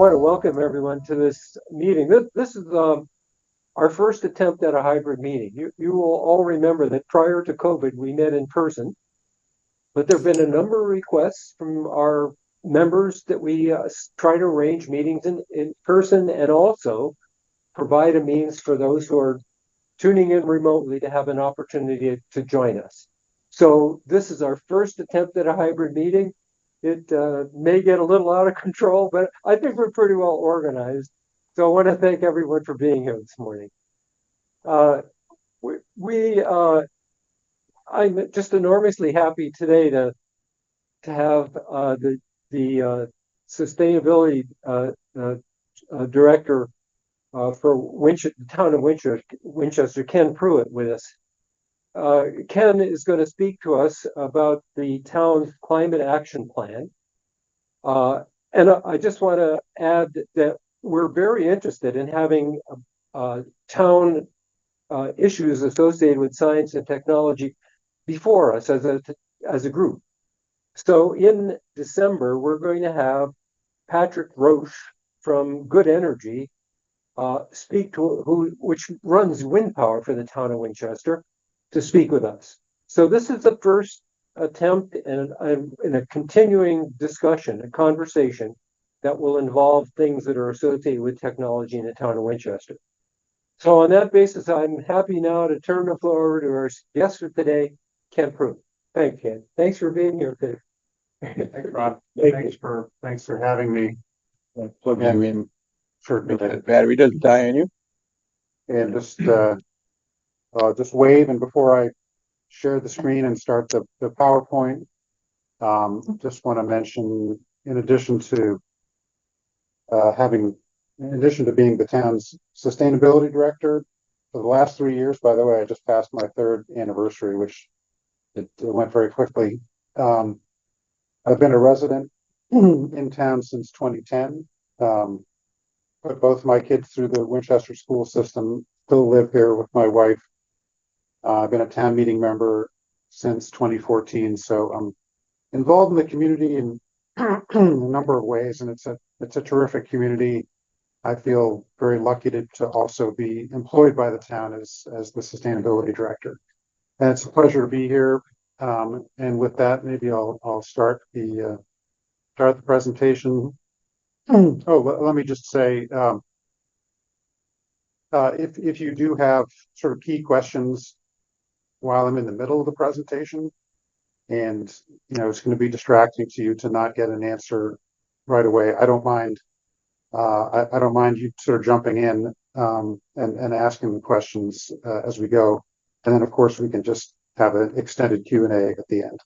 want to welcome everyone to this meeting. This is our first attempt at a hybrid meeting. You will all remember that prior to COVID, we met in person, but there have been a number of requests from our members that we try to arrange meetings in person and also provide a means for those who are tuning in remotely to have an opportunity to join us. So this is our first attempt at a hybrid meeting. It may get a little out of control, but I think we're pretty well organized. So I want to thank everyone for being here this morning. I'm just enormously happy today to have the sustainability director for the town of Winchester, Ken Pruitt, with us. Ken is going to speak to us about the town's climate action plan. And I just want to add that we're very interested in having town issues associated with science and technology before us as a group. So in December, we're going to have Patrick Roche from Good Energy speak to which runs wind power for the town of Winchester, to speak with us. So this is the first attempt in a continuing discussion, a conversation that will involve things that are associated with technology in the town of Winchester. So on that basis, I'm happy now to turn the floor over to our guest for today, Ken Pruitt. Thanks, Ken. Thanks for being here today. Thanks, Ron. Thanks for having me. Plug you in. Sure. The battery doesn't die on you. And just wave, and before I share the screen and start the PowerPoint, just want to mention, in addition to being the town's sustainability director for the last 3 years, by the way, I just passed my 3rd anniversary, which it went very quickly. I've been a resident in town since 2010. Put both my kids through the Winchester school system, still live here with my wife. I've been a town meeting member since 2014, so I'm involved in the community in a number of ways, and it's a terrific community. I feel very lucky to also be employed by the town as the sustainability director, and it's a pleasure to be here. And with that, maybe I'll start the presentation. Let me just say, if you do have sort of key questions while I'm in the middle of the presentation, and it's going to be distracting to you to not get an answer right away, I don't mind. I don't mind you sort of jumping in and asking the questions as we go, and then of course we can just have an extended Q&A at the end.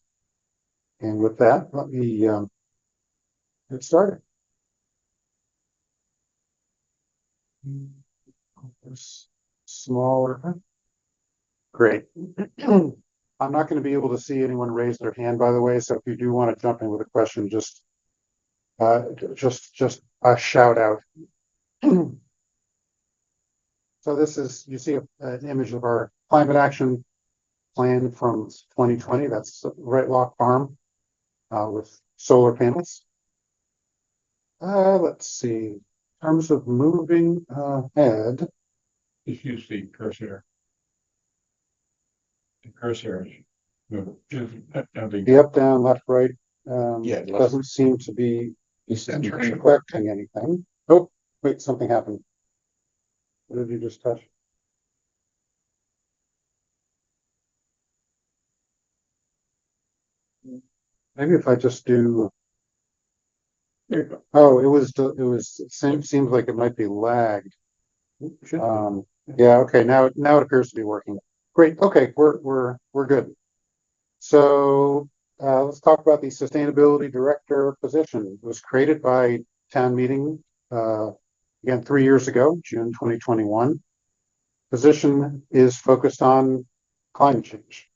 And with that, let me get started. Smaller. Great. I'm not going to be able to see anyone raise their hand, by the way, so if you do want to jump in with a question, just a shout out. So this is, you see an image of our climate action plan from 2020. That's Right Lock Farm with solar panels. Let's see. In terms of moving ahead, Just use the cursor. The cursor. the up, down, left, right doesn't seem to be reflecting anything. Oh, wait, something happened. What did you just touch? Maybe if I just do. Oh, it seems like it might be lagged. Yeah, okay, now it appears to be working. Great. Okay, we're good. So let's talk about the sustainability director position. It was created by town meeting again 3 years ago, June 2021. Position is focused on climate change,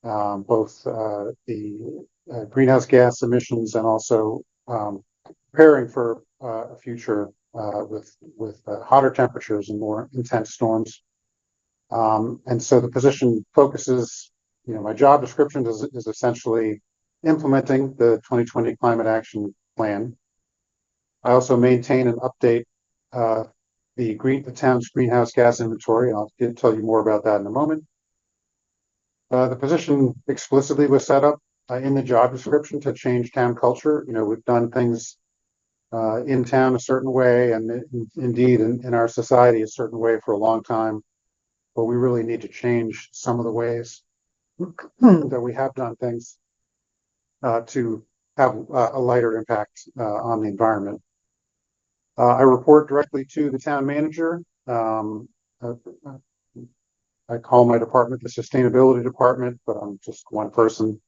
both the greenhouse gas emissions and also preparing for a future with hotter temperatures and more intense storms. And so the position focuses, my job description is essentially implementing the 2020 climate action plan, I also maintain and update the town's greenhouse gas inventory. I'll tell you more about that in a moment. The position explicitly was set up in the job description to change town culture. We've done things in town a certain way, and indeed in our society a certain way for a long time. But we really need to change some of the ways that we have done things to have a lighter impact on the environment. I report directly to the town manager. I call my department the sustainability department, but I'm just one person.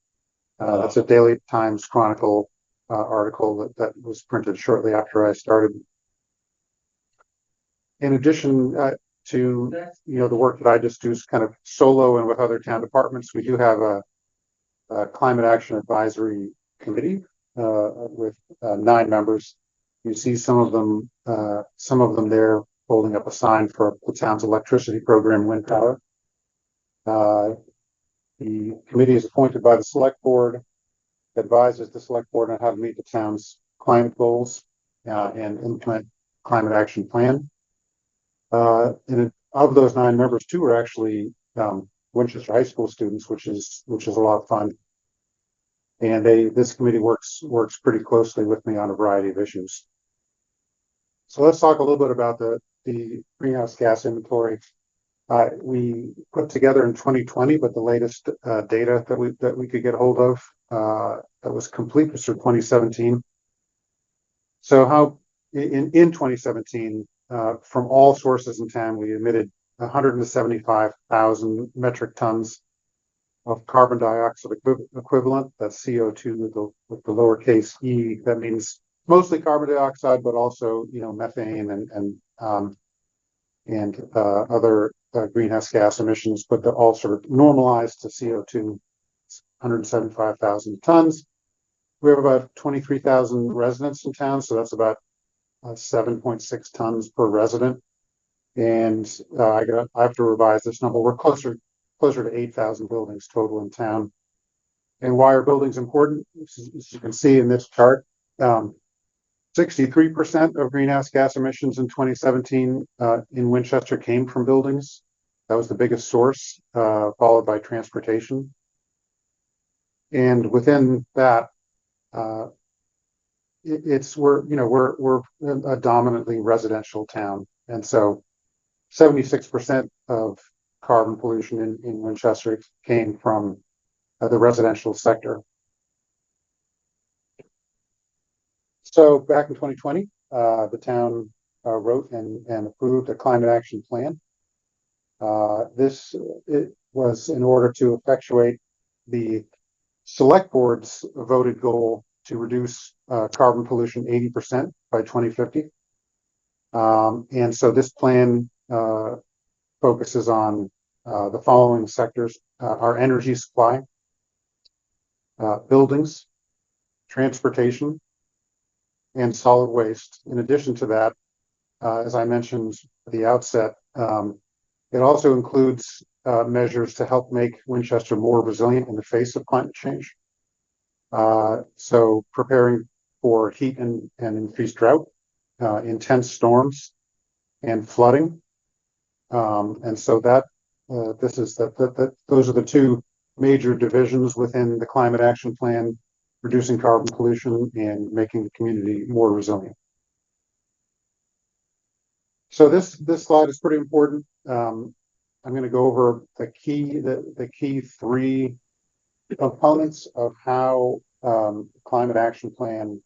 That's a Daily Times Chronicle article that was printed shortly after I started. In addition to the work that I just do kind of solo and with other town departments, we do have a climate action advisory committee with 9 members. You see some of them there holding up a sign for the town's electricity program, wind power. The committee is appointed by the select board, advises the select board on how to meet the town's climate goals and implement climate action plan. And of those 9 members, 2 are actually Winchester High School students, which is a lot of fun. And this committee works pretty closely with me on a variety of issues. So let's talk a little bit about the greenhouse gas inventory. We put together in 2020, but the latest data that we could get hold of that was complete was for 2017. So how in 2017, from all sources in town, we emitted 175,000 metric tons of carbon dioxide equivalent. That's CO2 with the lowercase e. That means mostly carbon dioxide, but also methane and other greenhouse gas emissions, but they're all sort of normalized to CO2. 175,000 tons. We have about 23,000 residents in town, so that's about 7.6 tons per resident. And I have to revise this number. We're closer to 8,000 buildings total in town. And why are buildings important? As you can see in this chart, 63% of greenhouse gas emissions in 2017 in Winchester came from buildings. That was the biggest source, followed by transportation. And within that, we're a dominantly residential town, and so 76% of carbon pollution in Winchester came from the residential sector. So back in 2020, the town wrote and approved a climate action plan. It was in order to effectuate the select board's voted goal to reduce carbon pollution 80% by 2050. And so this plan focuses on the following sectors: our energy supply, buildings, transportation, and solid waste. In addition to that, as I mentioned at the outset, it also includes measures to help make Winchester more resilient in the face of climate change. So preparing for heat and increased drought, intense storms, and flooding. And so those are the 2 major divisions within the climate action plan: reducing carbon pollution and making the community more resilient. So this slide is pretty important. I'm going to go over the key 3 components of how climate action plan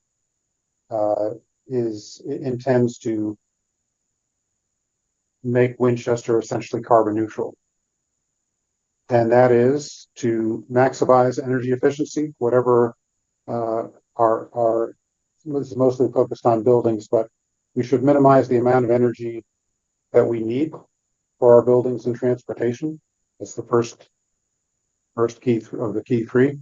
intends to make Winchester essentially carbon neutral. And that is to maximize energy efficiency, whatever is mostly focused on buildings, but we should minimize the amount of energy that we need for our buildings and transportation. That's the first key of the key 3.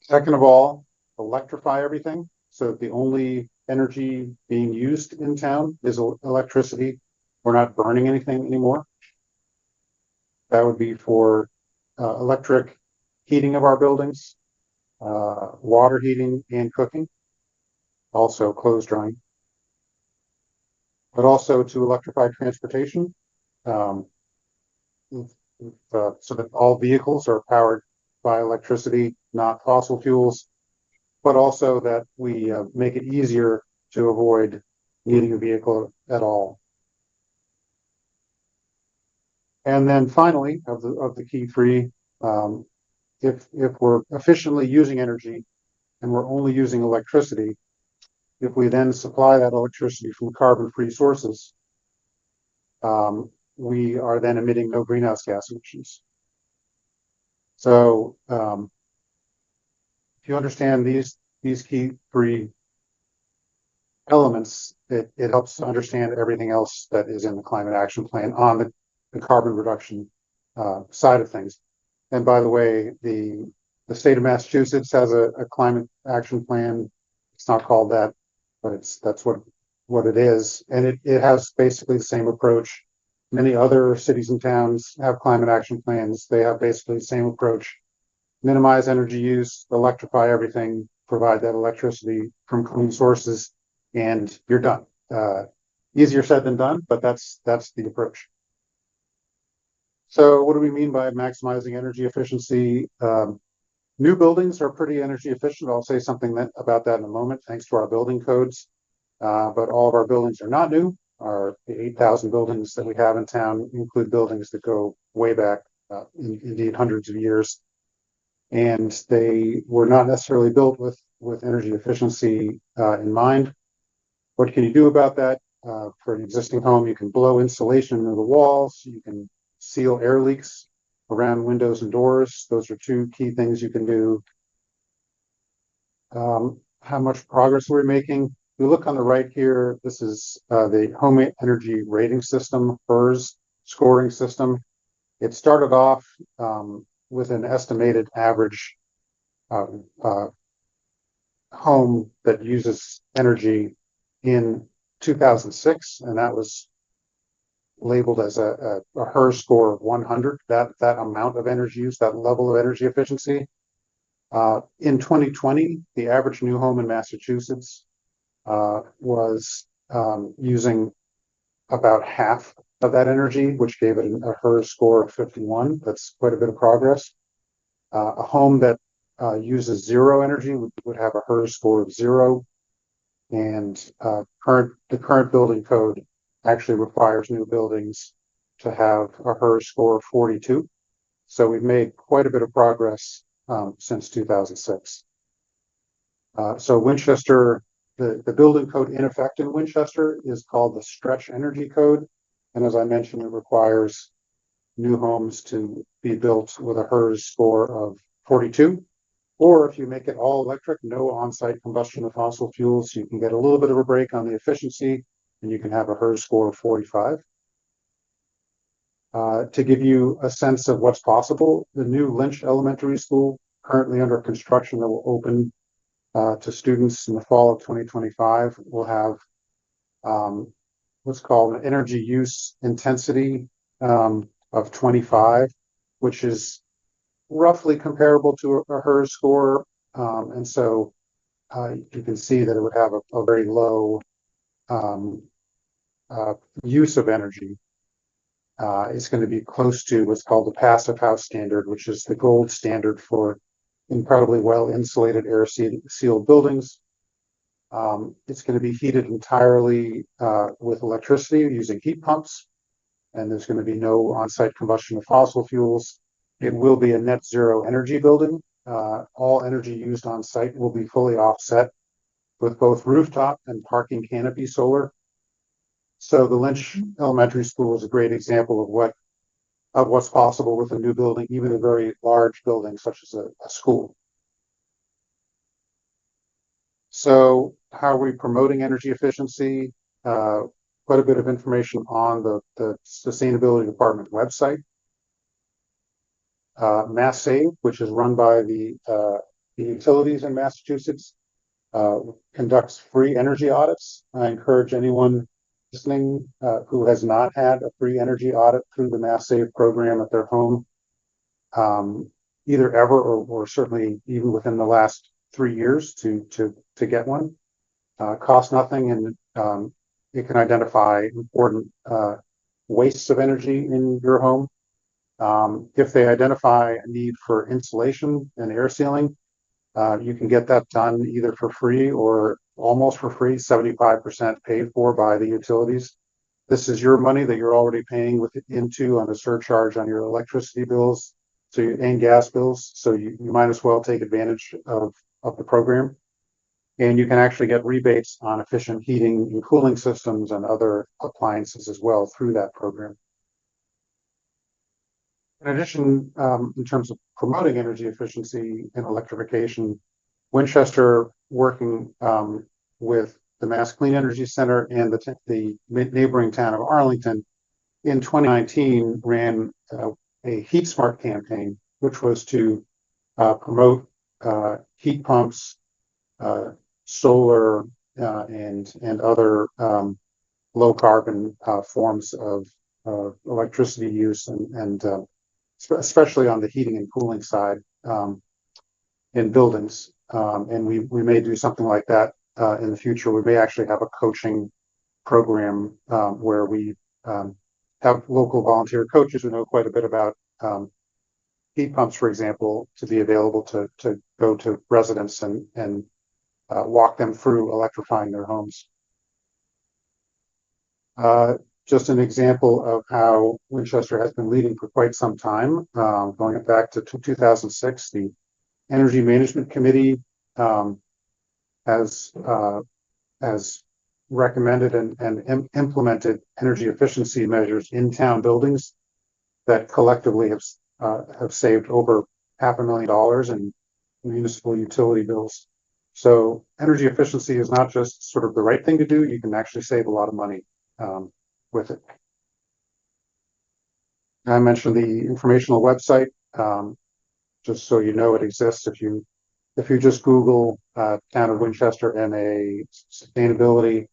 Second of all, electrify everything, so that the only energy being used in town is electricity. We're not burning anything anymore. That would be for electric heating of our buildings, water heating, and cooking. also clothes drying, but also to electrify transportation, so that all vehicles are powered by electricity, not fossil fuels, but also that we make it easier to avoid needing a vehicle at all. And then finally, of the key three, if we're efficiently using energy and we're only using electricity, if we then supply that electricity from carbon-free sources, we are then emitting no greenhouse gas emissions. So if you understand these key three elements, it helps to understand everything else that is in the climate action plan on the carbon reduction side of things. And by the way, the state of Massachusetts has a climate action plan. It's not called that, but that's what it is. And it has basically the same approach. Many other cities and towns have climate action plans. They have basically the same approach. Minimize energy use, electrify everything, provide that electricity from clean sources, and you're done. Easier said than done, but that's the approach. So what do we mean by maximizing energy efficiency? New buildings are pretty energy efficient. I'll say something about that in a moment, thanks to our building codes. But all of our buildings are not new. The 8,000 buildings that we have in town include buildings that go way back, indeed hundreds of years. And they were not necessarily built with energy efficiency in mind. What can you do about that? For an existing home, you can blow insulation into the walls. You can seal air leaks around windows and doors. Those are two key things you can do. How much progress we're making. If you look on the right here, this is the home energy rating system, HERS scoring system. It started off with an estimated average home that uses energy in 2006, and that was labeled as a HERS score of 100, that amount of energy use, that level of energy efficiency. In 2020, the average new home in Massachusetts was using about half of that energy, which gave it a HERS score of 51. That's quite a bit of progress. A home that uses zero energy would have a HERS score of 0. And the current building code actually requires new buildings to have a HERS score of 42. So we've made quite a bit of progress since 2006. So Winchester, the building code in effect in Winchester is called the Stretch Energy Code. And as I mentioned, it requires new homes to be built with a HERS score of 42. Or if you make it all electric, no on-site combustion of fossil fuels, you can get a little bit of a break on the efficiency, and you can have a HERS score of 45. To give you a sense of what's possible, the new Lynch Elementary School, currently under construction, that will open to students in the fall of 2025, will have what's called an energy use intensity of 25, which is roughly comparable to a HERS score. And so you can see that it would have a very low use of energy. It's going to be close to what's called the passive house standard, which is the gold standard for incredibly well insulated, air sealed buildings. It's going to be heated entirely with electricity using heat pumps, and there's going to be no on-site combustion of fossil fuels. It will be a net zero energy building. All energy used on site will be fully offset with both rooftop and parking canopy solar. So the Lynch Elementary School is a great example of what's possible with a new building, even a very large building such as a school. So how are we promoting energy efficiency? Quite a bit of information on the Sustainability Department website. Mass Save, which is run by the utilities in Massachusetts, conducts free energy audits. I encourage anyone listening who has not had a free energy audit through the Mass Save program at their home, either ever or certainly even within the last 3 years, to get one. costs nothing, and it can identify important wastes of energy in your home. If they identify a need for insulation and air sealing, you can get that done either for free or almost for free, 75% paid for by the utilities. This is your money that you're already paying into on a surcharge on your electricity bills, and gas bills. So you might as well take advantage of the program. And you can actually get rebates on efficient heating and cooling systems and other appliances as well through that program. In addition, in terms of promoting energy efficiency and electrification, Winchester, working with the Mass Clean Energy Center and the neighboring town of Arlington, in 2019 ran a Heat Smart campaign, which was to promote heat pumps, solar, and other low carbon forms of electricity use, and especially on the heating and cooling side in buildings. And we may do something like that in the future. We may actually have a coaching program where we have local volunteer coaches who know quite a bit about heat pumps, for example, to be available to go to residents and walk them through electrifying their homes. Just an example of how Winchester has been leading for quite some time, going back to 2006, the Energy Management Committee has recommended and implemented energy efficiency measures in town buildings that collectively have saved over $500,000 in municipal utility bills. So energy efficiency is not just sort of the right thing to do, you can actually save a lot of money with it. I mentioned the informational website, just so you know it exists. If you just Google Town of Winchester MA sustainability,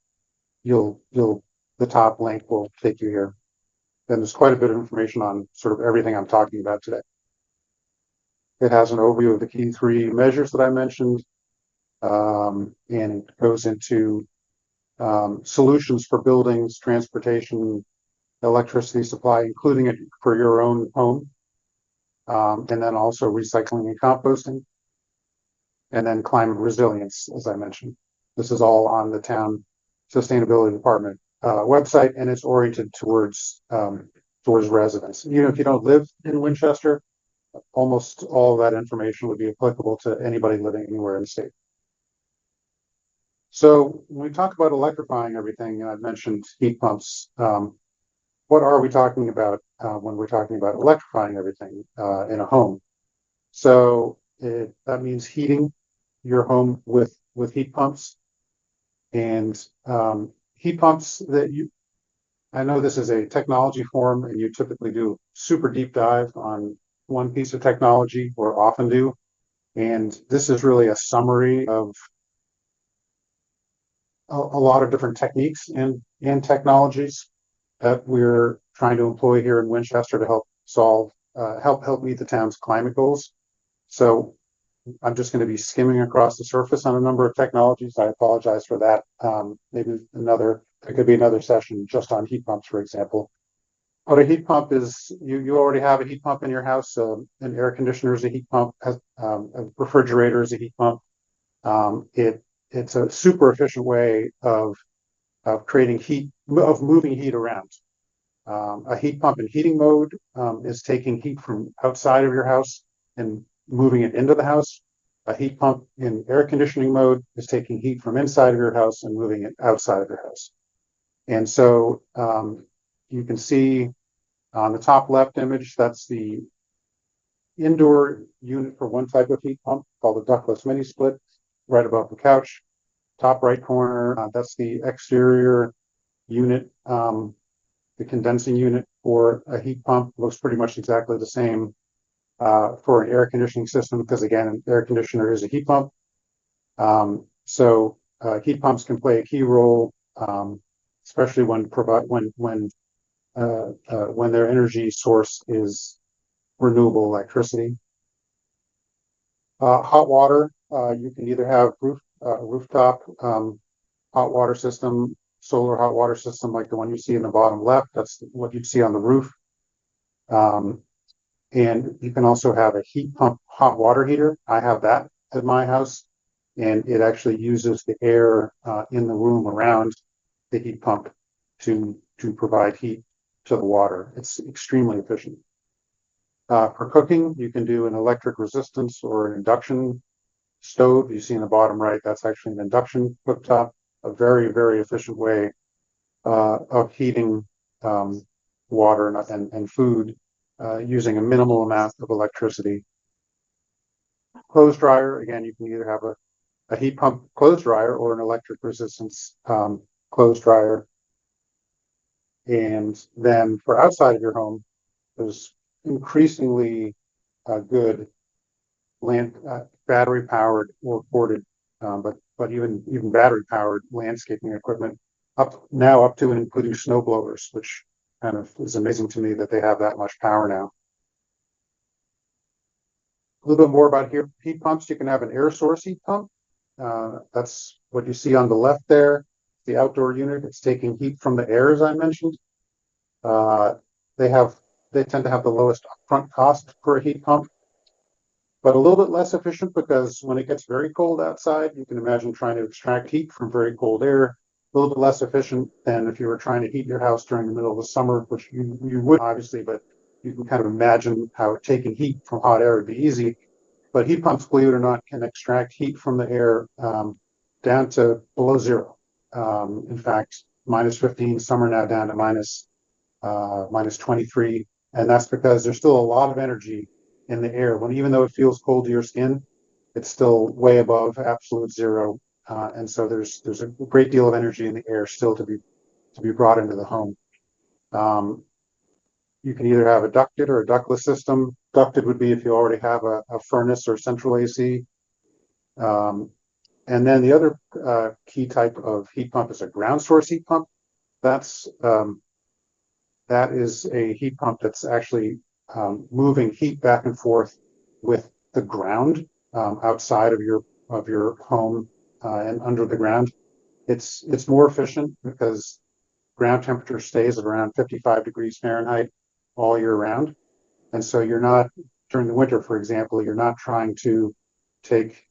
the top link will take you here. Then there's quite a bit of information on sort of everything I'm talking about today. It has an overview of the key 3 measures that I mentioned, and it goes into solutions for buildings, transportation, electricity supply, including it for your own home, and then also recycling and composting, and then climate resilience, as I mentioned. This is all on the town sustainability department website, and it's oriented towards residents. Even if you don't live in Winchester, almost all of that information would be applicable to anybody living anywhere in the state. So when we talk about electrifying everything, and I've mentioned heat pumps, what are we talking about when we're talking about electrifying everything in a home? So that means heating your home with heat pumps, and heat pumps I know this is a technology forum, and you typically do super deep dive on one piece of technology, or often do, and this is really a summary of a lot of different techniques and technologies that we're trying to employ here in Winchester to help meet the town's climate goals. So I'm just going to be skimming across the surface on a number of technologies. I apologize for that. Maybe there could be another session just on heat pumps, for example. What a heat pump is, you already have a heat pump in your house. An air conditioner is a heat pump. A refrigerator is a heat pump. It's a super efficient way of creating heat, of moving heat around. A heat pump in heating mode is taking heat from outside of your house and moving it into the house. A heat pump in air conditioning mode is taking heat from inside of your house and moving it outside of your house. And so you can see on the top left image, that's the indoor unit for one type of heat pump called a ductless mini split, right above the couch. Top right corner, that's the exterior unit, the condensing unit for a heat pump. Looks pretty much exactly the same for an air conditioning system, because again, an air conditioner is a heat pump. So heat pumps can play a key role, especially when their energy source is renewable electricity. Hot water, you can either have rooftop hot water system, solar hot water system like the one you see in the bottom left. That's what you'd see on the roof. And you can also have a heat pump hot water heater. I have that at my house, and it actually uses the air in the room around the heat pump to provide heat to the water. It's extremely efficient. For cooking, you can do an electric resistance or an induction stove. You see in the bottom right, that's actually an induction cooktop, a very, very efficient way of heating water and food using a minimal amount of electricity. Clothes dryer, again, you can either have a heat pump clothes dryer or an electric resistance clothes dryer. And then for outside of your home, there's increasingly good battery powered or corded, but even battery powered landscaping equipment up to and including snow blowers, which kind of is amazing to me that they have that much power now. A little bit more about heat pumps. You can have an air source heat pump. That's what you see on the left there. The outdoor unit. It's taking heat from the air, as I mentioned. They tend to have the lowest upfront cost for a heat pump, but a little bit less efficient because when it gets very cold outside, you can imagine trying to extract heat from very cold air. A little bit less efficient than if you were trying to heat your house during the middle of the summer, which you would obviously, but you can kind of imagine how taking heat from hot air would be easy. But heat pumps, believe it or not, can extract heat from the air down to below zero. In fact, -15, some are now down to minus 23. And that's because there's still a lot of energy in the air. Even though it feels cold to your skin, it's still way above absolute zero. And so there's a great deal of energy in the air still to be brought into the home. You can either have a ducted or a ductless system. Ducted would be if you already have a furnace or central AC. And then the other key type of heat pump is a ground source heat pump. That is a heat pump that's actually moving heat back and forth with the ground outside of your home and under the ground. It's more efficient because ground temperature stays at around 55 degrees Fahrenheit all year round. And so you're not, during the winter, for example, you're not trying to take,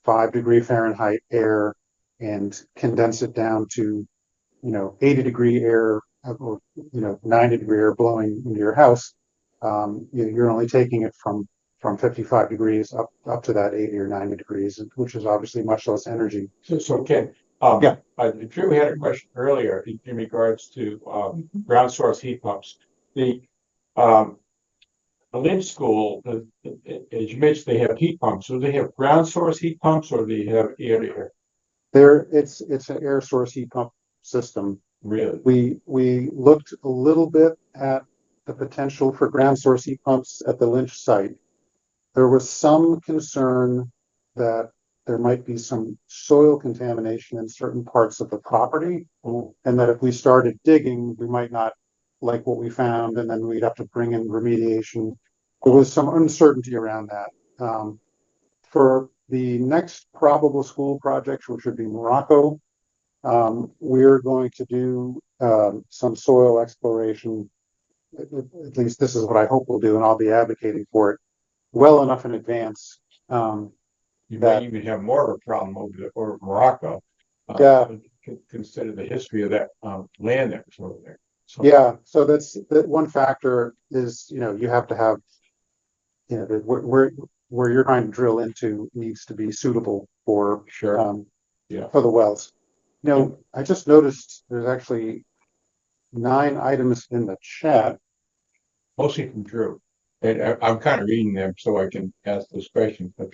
5-degree Fahrenheit air and condense it down to, 80-degree air or, 90-degree air blowing into your house. You're only taking it from 55 degrees up to that 80 or 90 degrees, which is obviously much less energy. So Ken, Yeah. Drew had a question earlier in regards to ground source heat pumps. The Lynch School, as you mentioned, they have heat pumps. So they have ground source heat pumps, or they have air to air? It's an air source heat pump system. Really? We looked a little bit at the potential for ground source heat pumps at the Lynch site. There was some concern that there might be some soil contamination in certain parts of the property, and that if we started digging, we might not like what we found, and then we'd have to bring in remediation. There was some uncertainty around that. For the next probable school project, which would be Morocco, we're going to do some soil exploration. At least this is what I hope we'll do, and I'll be advocating for it well enough in advance. You might even have more of a problem over Morocco. Yeah. Consider the history of that land that was over there. So, yeah, so that's one factor is, you have to have, where you're trying to drill into needs to be suitable for sure. For the wells. I just noticed there's actually 9 items in the chat. Mostly from Drew. And I'm kind of reading them so I can ask those questions. But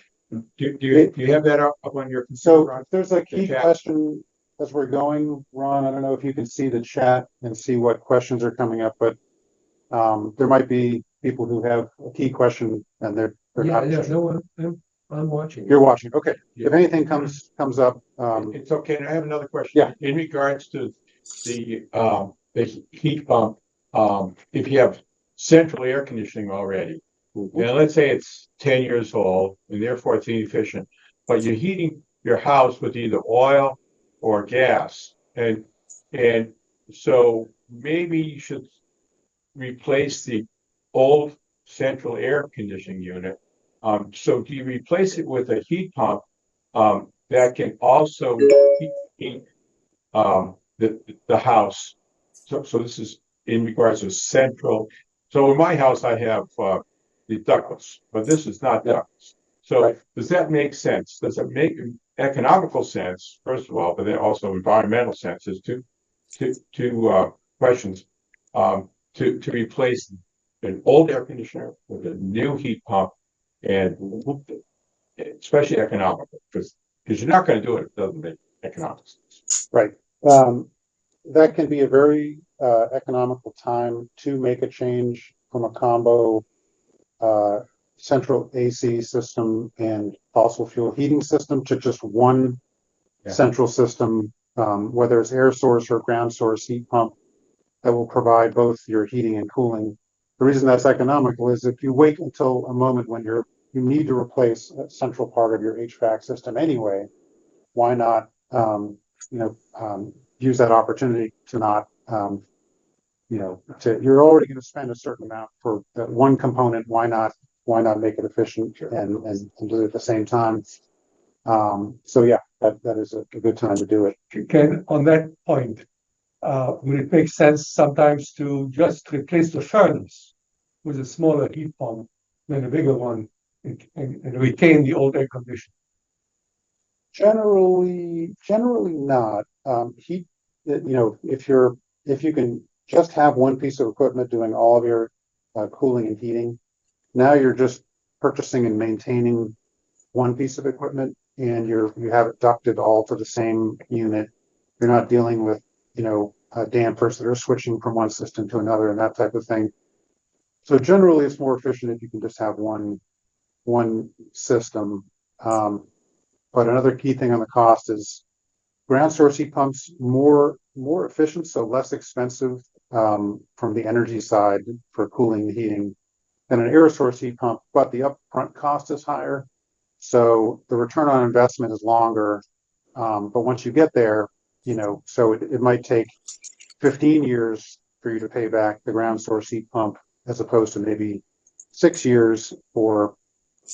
do you have that up on your computer? So there's a key question as we're going, Ron. I don't know if you can see the chat and see what questions are coming up, but there might be people who have a key question and they're not. No, I'm watching. You're watching. Okay. Yeah. If anything comes up, it's okay. I have another question. Yeah. In regards to the heat pump, if you have central air conditioning already, and let's say it's 10 years old and therefore it's inefficient, but you're heating your house with either oil or gas. And so maybe you should replace the old central air conditioning unit. So do you replace it with a heat pump that can also heat the house? So this is in regards to central. So in my house, I have the ductless, but this is not ductless. So Right. does that make sense? Does it make economical sense, first of all, but then also environmental sense? Is two questions. To replace an old air conditioner with a new heat pump, and especially economical, because you're not going to do it if it doesn't make economic sense. Right. That can be a very economical time to make a change from a combo central AC system and fossil fuel heating system to just one central system, whether it's air source or ground source heat pump that will provide both your heating and cooling. The reason that's economical is if you wait until a moment when you need to replace a central part of your HVAC system anyway, why not use that opportunity to not you're already going to spend a certain amount for that one component. Why not make it efficient and do it at the same time? So yeah, that is a good time to do it. Ken, on that point, would it make sense sometimes to just replace the furnace with a smaller heat pump than a bigger one and retain the old air conditioner? Generally not. Heat, if you can just have one piece of equipment doing all of your cooling and heating, now you're just purchasing and maintaining one piece of equipment, and you have it ducted all to the same unit. You're not dealing with dampers that are switching from one system to another and that type of thing. So generally, it's more efficient if you can just have one system. But another key thing on the cost is ground source heat pumps more efficient, so less expensive from the energy side for cooling and heating than an air source heat pump, but the upfront cost is higher. So the return on investment is longer. But once you get there, so it might take 15 years for you to pay back the ground source heat pump as opposed to maybe 6 years for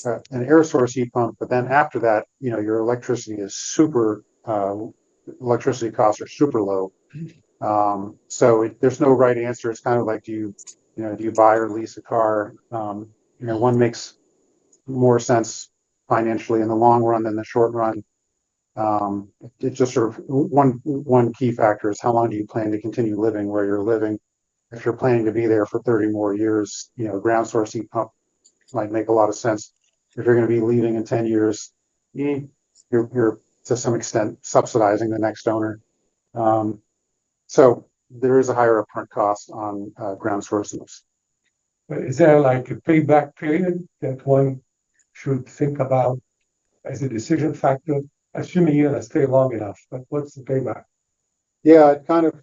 an air source heat pump. But then after that, your electricity costs are super low. So there's no right answer. It's kind of like, do you buy or lease a car? One makes more sense financially in the long run than the short run. It's just sort of one key factor is how long do you plan to continue living where you're living? If you're planning to be there for 30 more years, ground source heat pump might make a lot of sense. If you're going to be leaving in 10 years, you're to some extent subsidizing the next owner. So there is a higher upfront cost on ground sources. But is there like a payback period that one should think about as a decision factor, assuming you're going to stay long enough? But what's the payback? Yeah, it kind of,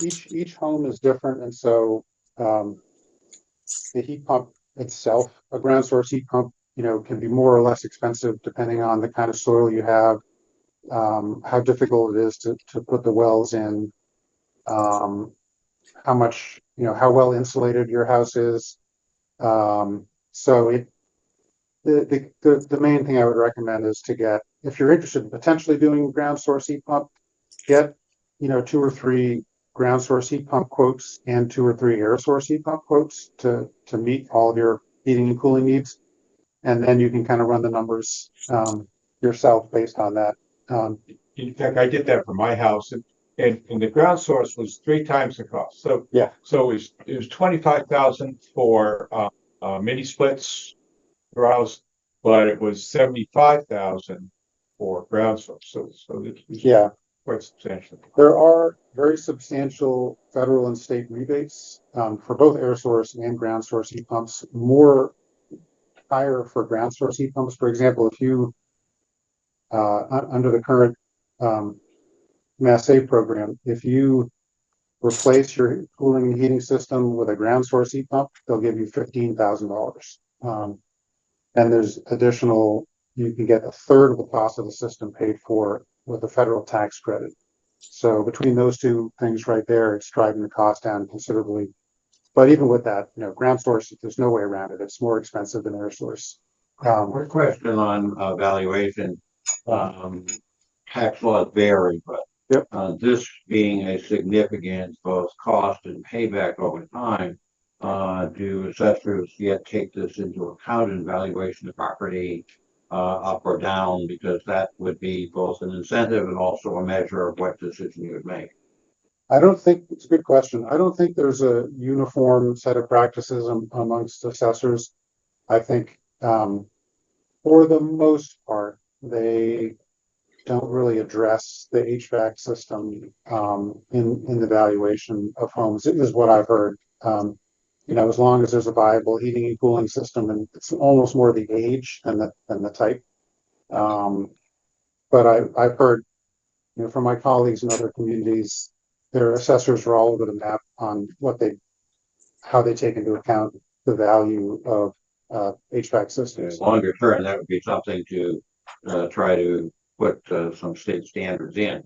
each home is different, and so the heat pump itself, a ground source heat pump, can be more or less expensive depending on the kind of soil you have, how difficult it is to put the wells in, how much, how well insulated your house is. So the main thing I would recommend is to get, if you're interested in potentially doing ground source heat pump, get 2 or 3 ground source heat pump quotes and 2 or 3 air source heat pump quotes to meet all of your heating and cooling needs, and then you can kind of run the numbers yourself based on that. In fact, I did that for my house, and the ground source was 3 times the cost. So yeah, so it was 25,000 for mini splits for house, but it was 75,000 for ground source. So it was quite substantial. There are very substantial federal and state rebates for both air source and ground source heat pumps. More higher for ground source heat pumps. For example, if you under the current Mass Save program, if you replace your cooling and heating system with a ground source heat pump, they'll give you $15,000. And there's additional, you can get a third of the cost of the system paid for with a federal tax credit. So between those two things right there, it's driving the cost down considerably. But even with that, ground source, there's no way around it. It's more expensive than air source. Quick question on valuation. Tax laws vary, but Yep. This being a significant both cost and payback over time, do assessors yet take this into account in valuation of property up or down? Because that would be both an incentive and also a measure of what decision you would make. I don't think it's a good question. I don't think there's a uniform set of practices amongst assessors. I think for the most part, they don't really address the HVAC system in the valuation of homes. It is what I've heard. As long as there's a viable heating and cooling system, and it's almost more the age than the type. But I've heard, from my colleagues in other communities, their assessors are all over the map on how they take into account the value of HVAC systems. Longer term, that would be something to try to put some state standards in.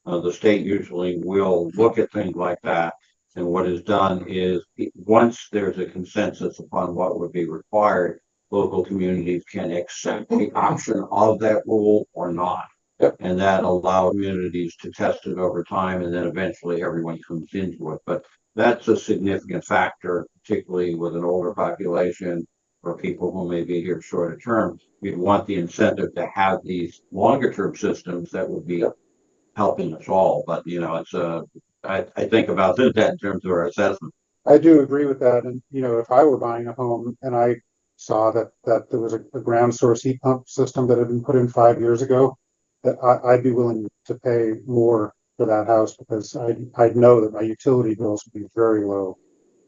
The state usually will look at things like that, and what is done is once there's a consensus upon what would be required, local communities can accept the option of that rule or not. Yep. And that allows communities to test it over time, and then eventually everyone comes into it. But that's a significant factor, particularly with an older population or people who may be here shorter term. We'd want the incentive to have these longer term systems that would be helping us all. But it's I think about that in terms of our assessment. I do agree with that. And if I were buying a home and I saw that there was a ground source heat pump system that had been put in 5 years ago, that I'd be willing to pay more for that house, because I'd know that my utility bills would be very low.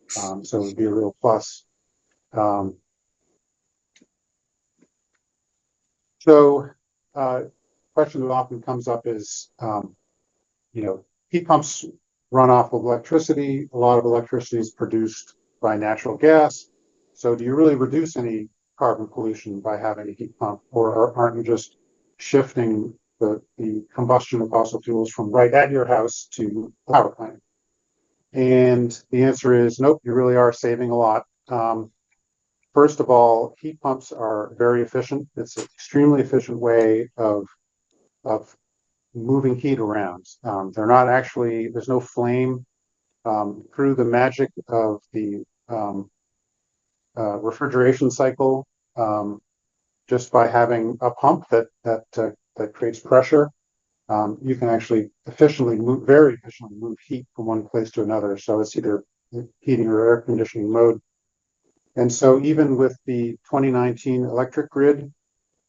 So it would be a real plus. Question that often comes up is, heat pumps run off of electricity. A lot of electricity is produced by natural gas. So do you really reduce any carbon pollution by having a heat pump, or aren't you just shifting the combustion of fossil fuels from right at your house to the power plant? And the answer is nope, you really are saving a lot. First of all, heat pumps are very efficient. It's an extremely efficient way of moving heat around. They're not actually, there's no flame. Through the magic of the refrigeration cycle, just by having a pump that creates pressure, you can actually very efficiently move heat from one place to another. So it's either heating or air conditioning mode. And so even with the 2019 electric grid,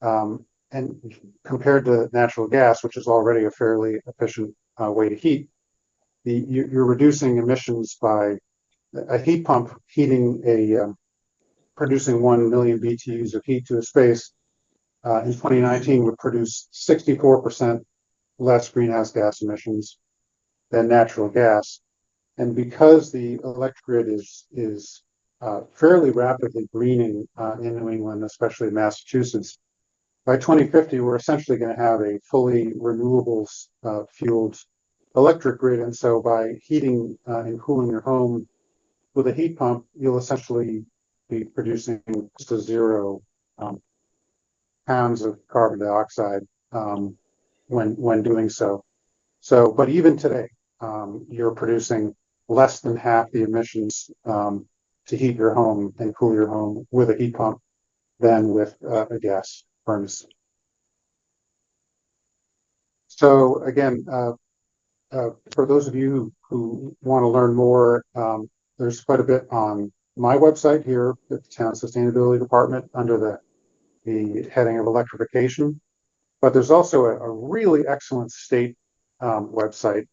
and compared to natural gas, which is already a fairly efficient way to heat, you're reducing emissions by a heat pump producing 1 million BTUs of heat to a space. In 2019 would produce 64% less greenhouse gas emissions than natural gas. And because the electric grid is fairly rapidly greening in New England, especially Massachusetts, by 2050, we're essentially going to have a fully renewables fueled electric grid. And so by heating and cooling your home with a heat pump, you'll essentially be producing close to 0 pounds of carbon dioxide when doing so. But even today, you're producing less than half the emissions to heat your home and cool your home with a heat pump than with a gas furnace. So again, for those of you who want to learn more, there's quite a bit on my website here at the Town Sustainability Department under the heading of electrification. But there's also a really excellent state website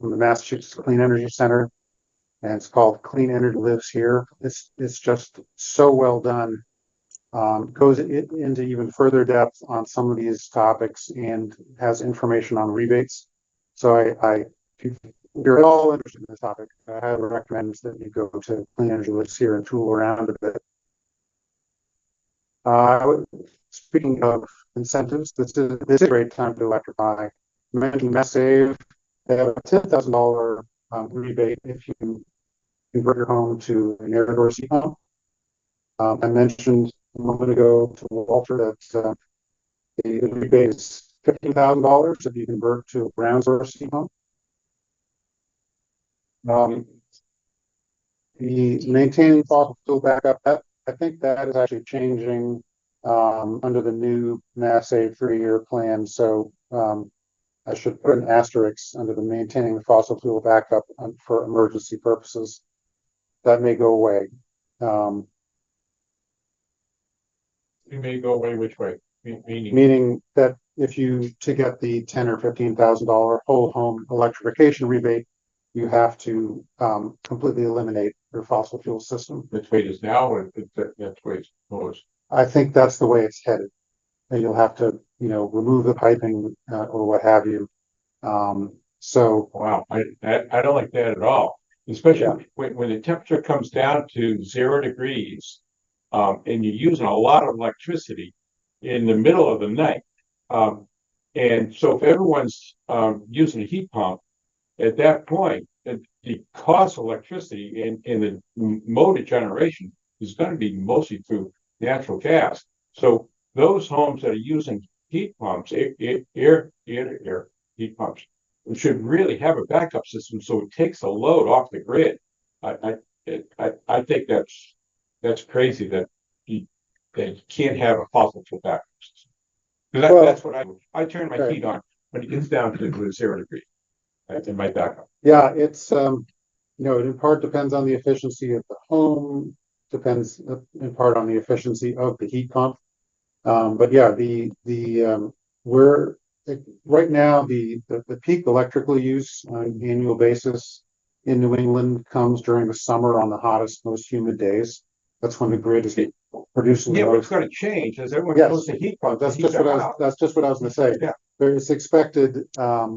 from the Massachusetts Clean Energy Center, and it's called Clean Energy Lives Here. It's just so well done. Goes into even further depth on some of these topics and has information on rebates. So if you're at all interested in this topic, I highly recommend that you go to Clean Energy Lives Here and tool around a bit. Speaking of incentives, this is a great time to electrify. mentioned Mass Save. They have a $10,000 rebate if you convert your home to an air door heat pump. I mentioned a moment ago to Walter that the rebate is $15,000 if you convert to a ground source heat pump. The maintaining fossil fuel backup, that I think that is actually changing under the new Mass Save 3-year plan. So I should put an asterisk under the maintaining the fossil fuel backup for emergency purposes. That may go away. It may go away which way? Meaning that if you to get the $10,000 or $15,000 whole home electrification rebate, you have to completely eliminate your fossil fuel system. That's the way it is now, or that's the way it's proposed? I think that's the way it's headed. And you'll have to, remove the piping or what have you. So wow, I don't like that at all. Especially when the temperature comes down to 0 degrees, and you're using a lot of electricity in the middle of the night. And so if everyone's using a heat pump, at that point, the cost of electricity and the mode of generation is going to be mostly through natural gas. So those homes that are using heat pumps, air heat pumps, should really have a backup system so it takes the load off the grid. I think that's crazy that you can't have a fossil fuel backup system. Because that's what I turn my heat on when it gets down to 0 degrees. That's in my backup. Yeah, it's it in part depends on the efficiency of the home, depends in part on the efficiency of the heat pump. But yeah, we're right now the peak electrical use on an annual basis in New England comes during the summer on the hottest, most humid days. That's when the grid is producing. Yeah, but it's going to change as everyone goes to heat pumps. That's just what I was going to say. Yeah. It's expected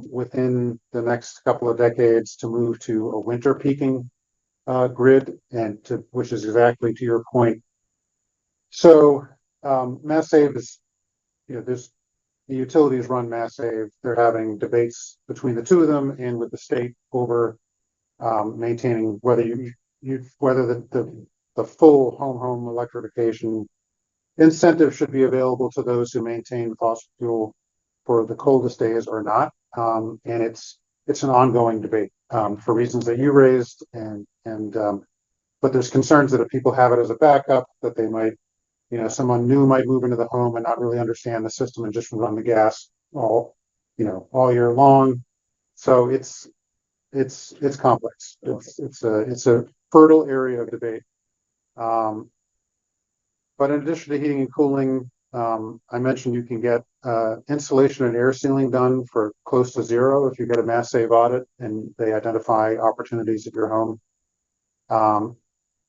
within the next couple of decades to move to a winter peaking grid, which is exactly to your point. So Mass Save is, there's the utilities run Mass Save. They're having debates between the two of them and with the state over maintaining whether the full home electrification incentive should be available to those who maintain fossil fuel for the coldest days or not. And it's an ongoing debate for reasons that you raised, but there's concerns that if people have it as a backup, that they might, someone new might move into the home and not really understand the system and just run the gas all year long. So it's complex. It's a fertile area of debate. But in addition to heating and cooling, I mentioned you can get insulation and air sealing done for close to zero if you get a Mass Save audit and they identify opportunities at your home.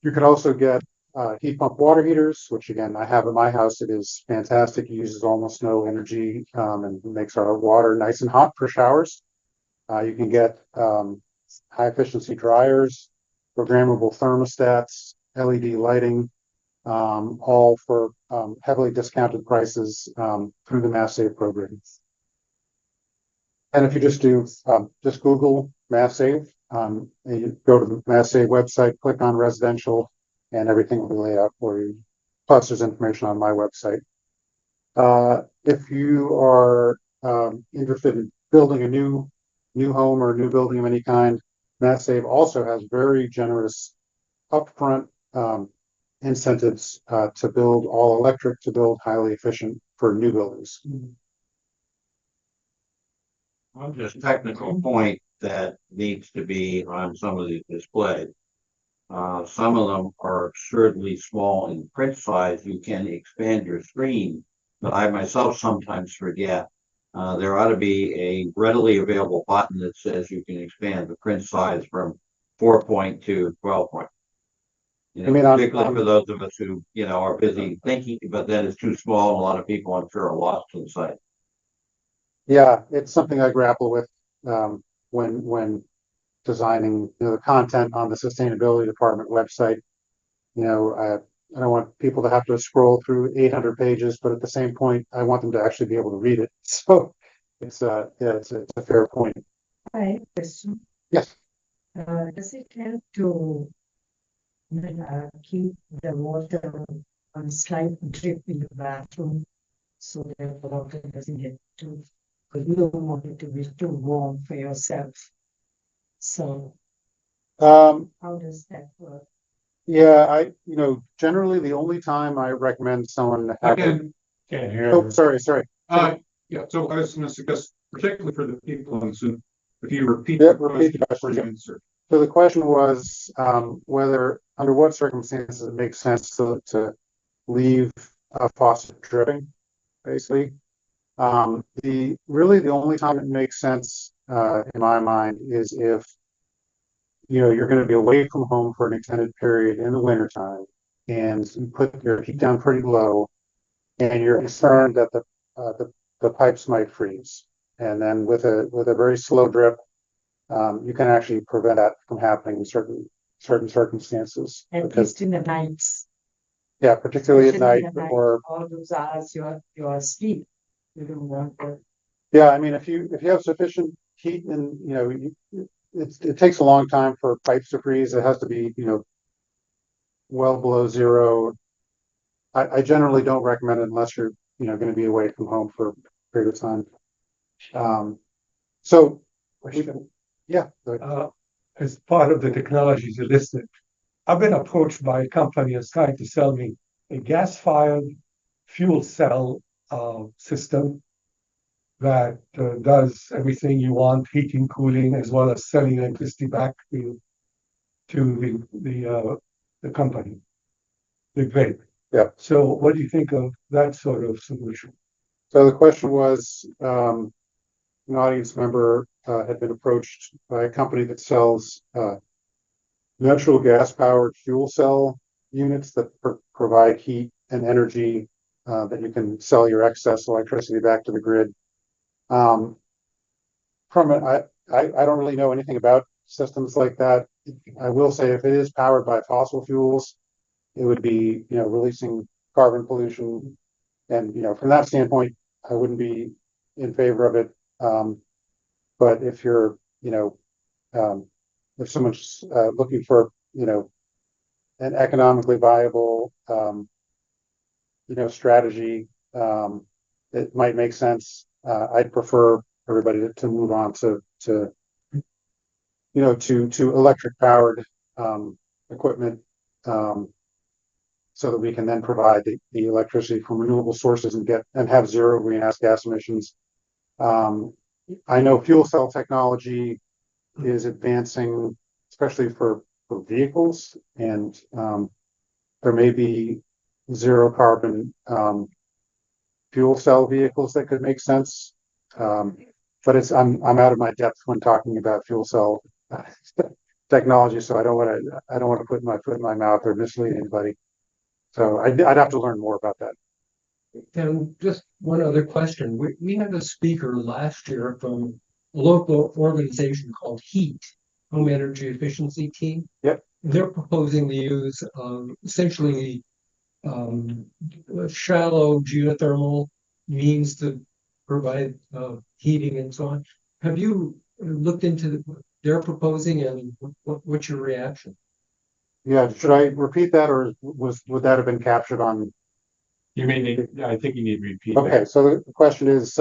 You can also get heat pump water heaters, which again I have in my house. It is fantastic. It uses almost no energy and makes our water nice and hot for showers. You can get high efficiency dryers, programmable thermostats, LED lighting, all for heavily discounted prices through the Mass Save program. And if you just do just Google Mass Save, you go to the Mass Save website, click on residential, and everything will be laid out for you. Plus, there's information on my website. If you are interested in building a new home or a new building of any kind, Mass Save also has very generous upfront incentives to build all electric, to build highly efficient for new buildings. One just technical point that needs to be on some of these displays. Some of them are absurdly small in print size. You can expand your screen, but I myself sometimes forget. There ought to be a readily available button that says you can expand the print size from 4-point to 12-point. Particularly for those of us who, are busy thinking, but then it's too small. A lot of people, I'm sure, are lost to the site. Yeah, it's something I grapple with when designing the content on the sustainability department website. I don't want people to have to scroll through 800 pages, but at the same point, I want them to actually be able to read it. So it's a fair point. I have a question. Yes. Does it help to keep the water on slight drip in the bathroom so that the water doesn't get too, because you don't want it to be too warm for yourself. So how does that work? Yeah, generally the only time I recommend someone have Can't hear. oh, sorry. Yeah, so I was gonna suggest, particularly for the people on Zoom, if you repeat Yeah, the repeat the question question. for answer. So the question was, whether, under what circumstances it makes sense to leave a faucet dripping, basically. The only time it makes sense, in my mind, is if, you're gonna be away from home for an extended period in the wintertime, and you put your heat down pretty low, and you're concerned that the pipes might freeze. And then with a very slow drip, you can actually prevent that from happening in certain circumstances. At Because, least in the nights. yeah, particularly at Especially night, in the night, or all those hours you're asleep. You don't want that. yeah, I mean, if you have sufficient heat, and it takes a long time for pipes to freeze. It has to be well below zero. I generally don't recommend it unless you're going to be away from home for a period of time. So yeah, As part of the technologies you listed, I've been approached by a company that's trying to sell me a gas-fired fuel cell system that does everything you want, heating, cooling, as well as selling electricity back to the company, the grid. Yeah. So what do you think of that sort of solution? So the question was, an audience member had been approached by a company that sells natural gas powered fuel cell units that provide heat and energy, that you can sell your excess electricity back to the grid. I don't really know anything about systems like that. I will say, if it is powered by fossil fuels, it would be, releasing carbon pollution. And, from that standpoint, I wouldn't be in favor of it. But if you're, if someone's looking for, an economically viable, strategy, it might make sense. I'd prefer everybody to move on to electric powered equipment, so that we can then provide the electricity from renewable sources and have zero greenhouse gas emissions. I know fuel cell technology is advancing, especially for vehicles, and there may be zero carbon fuel cell vehicles that could make sense. But I'm out of my depth when talking about fuel cell technology, so I don't want to put my foot in my mouth or mislead anybody. So I'd have to learn more about that. And just one other question. We had a speaker last year from a local organization called HEAT, Home Energy Efficiency Team. Yep. They're proposing to use essentially shallow geothermal means to provide heating and so on. Have you looked into they're proposing, and what's your reaction? Yeah, should I repeat that, or would that have been captured on? You mean, I think you need to repeat Okay, that. so the question is,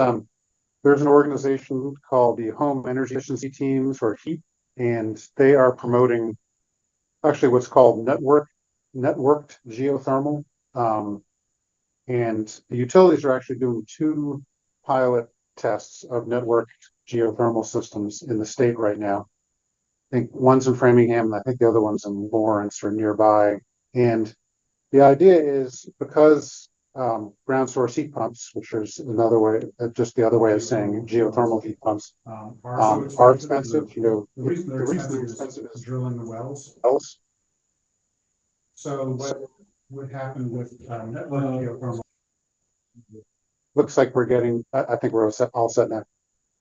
there's an organization called the Home Energy Efficiency Teams, or HEAT, and they are promoting actually what's called networked geothermal. And the utilities are actually doing 2 pilot tests of networked geothermal systems in the state right now. I think one's in Framingham, and I think the other one's in Lawrence or nearby. And the idea is, because ground source heat pumps, which is another way, just the other way of saying geothermal heat pumps, are expensive. The reason they're expensive is drilling the wells. So what would happen with network geothermal? Looks like we're getting, I think we're all set now.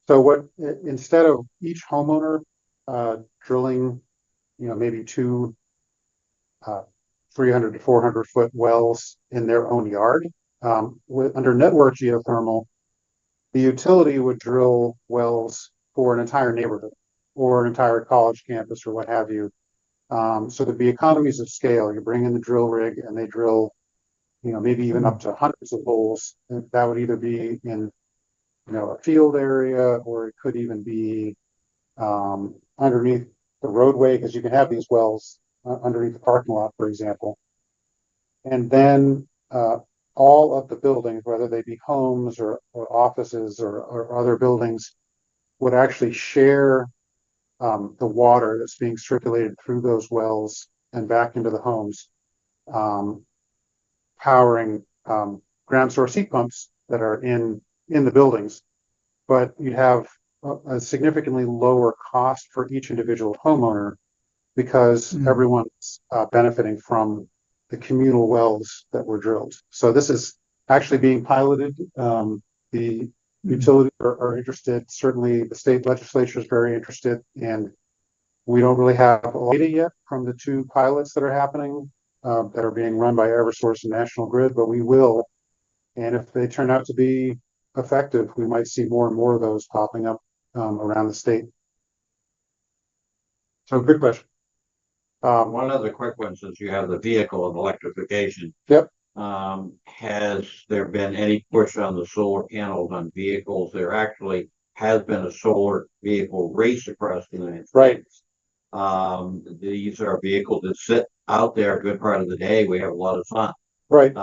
So instead of each homeowner drilling, maybe 2 300 to 400 foot wells in their own yard, under network geothermal, the utility would drill wells for an entire neighborhood or an entire college campus or what have you. So there'd be economies of scale. You bring in the drill rig and they drill, maybe even up to hundreds of holes. And that would either be in, a field area, or it could even be underneath the roadway, because you can have these wells underneath the parking lot, for example. And then all of the buildings, whether they be homes or offices or other buildings, would actually share the water that's being circulated through those wells and back into the homes, powering ground source heat pumps that are in the buildings. But you'd have a significantly lower cost for each individual homeowner, because everyone's benefiting from the communal wells that were drilled. So this is actually being piloted. The utilities are interested. Certainly the state legislature is very interested, and we don't really have data yet from the two pilots that are happening, that are being run by Eversource and National Grid, but we will. And if they turn out to be effective, we might see more and more of those popping up around the state. So good question. One other quick one, since you have the vehicle of electrification. Yep. Has there been any push on the solar panels on vehicles? There actually has been a solar vehicle race across the United States. Right. These are vehicles that sit out there a good part of the day. We have a lot of fun. Right.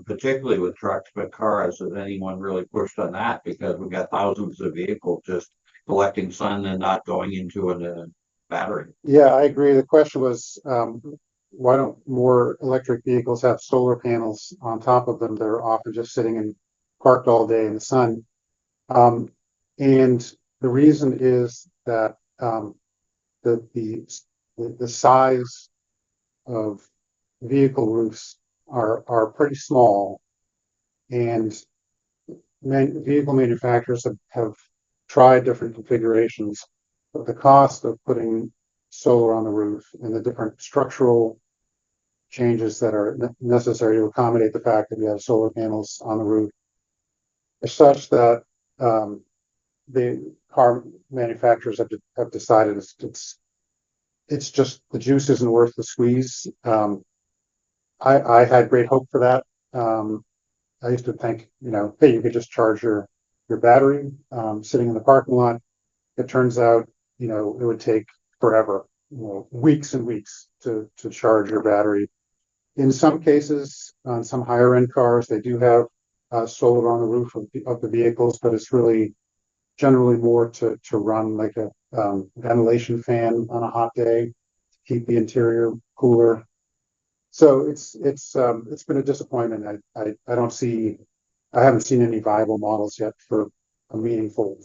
Particularly with trucks, but cars. Has anyone really pushed on that? Because we've got thousands of vehicles just collecting sun and not going into a battery. Yeah, I agree. The question was, why don't more electric vehicles have solar panels on top of them? They're often just sitting and parked all day in the sun. And the reason is that the size of vehicle roofs are pretty small, and vehicle manufacturers have tried different configurations, but the cost of putting solar on the roof and the different structural changes that are necessary to accommodate the fact that you have solar panels on the roof is such that the car manufacturers have decided it's just, the juice isn't worth the squeeze. I had great hope for that. I used to think, hey, you could just charge your battery sitting in the parking lot. It turns out, it would take forever, weeks and weeks to charge your battery. In some cases, on some higher end cars, they do have solar on the roof of the vehicles, but it's really generally more to run like a ventilation fan on a hot day, to keep the interior cooler. So it's been a disappointment. I haven't seen any viable models yet for a meaningful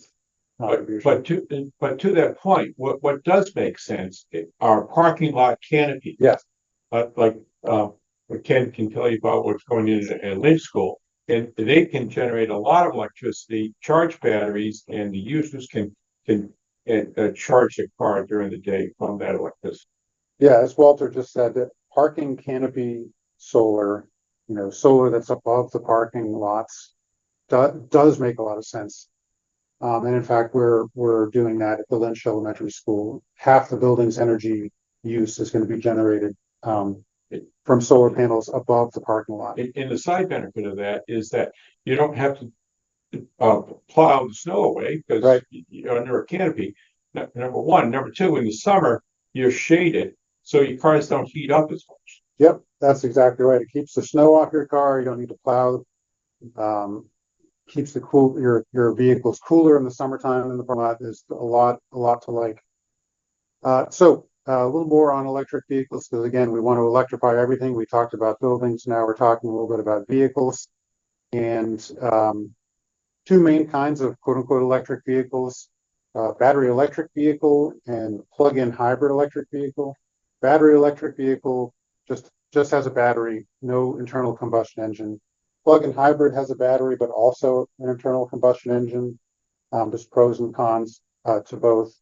contribution. But to that point, what does make sense are parking lot canopies. Yes. Like Ken can tell you about what's going in at Lynch School, and they can generate a lot of electricity, charge batteries, and the users can charge the car during the day from that electricity. Yeah, as Walter just said, that parking canopy solar, solar that's above the parking lots, does make a lot of sense. And in fact, we're doing that at the Lynch Elementary School. Half the building's energy use is going to be generated from solar panels above the parking lot. And the side benefit of that is that you don't have to plow the snow away, because Right. you're under a canopy. Number one. Number two, in the summer, you're shaded, so your cars don't heat up as much. Yep, that's exactly right. It keeps the snow off your car. You don't need to plow. Keeps your vehicles cooler in the summertime in the parking lot. There's a lot to like. So a little more on electric vehicles, because again, we want to electrify everything. We talked about buildings. Now we're talking a little bit about vehicles, and two main kinds of quote unquote electric vehicles: battery electric vehicle and plug-in hybrid electric vehicle. Battery electric vehicle just has a battery, no internal combustion engine. Plug-in hybrid has a battery, but also an internal combustion engine. There's pros and cons to both.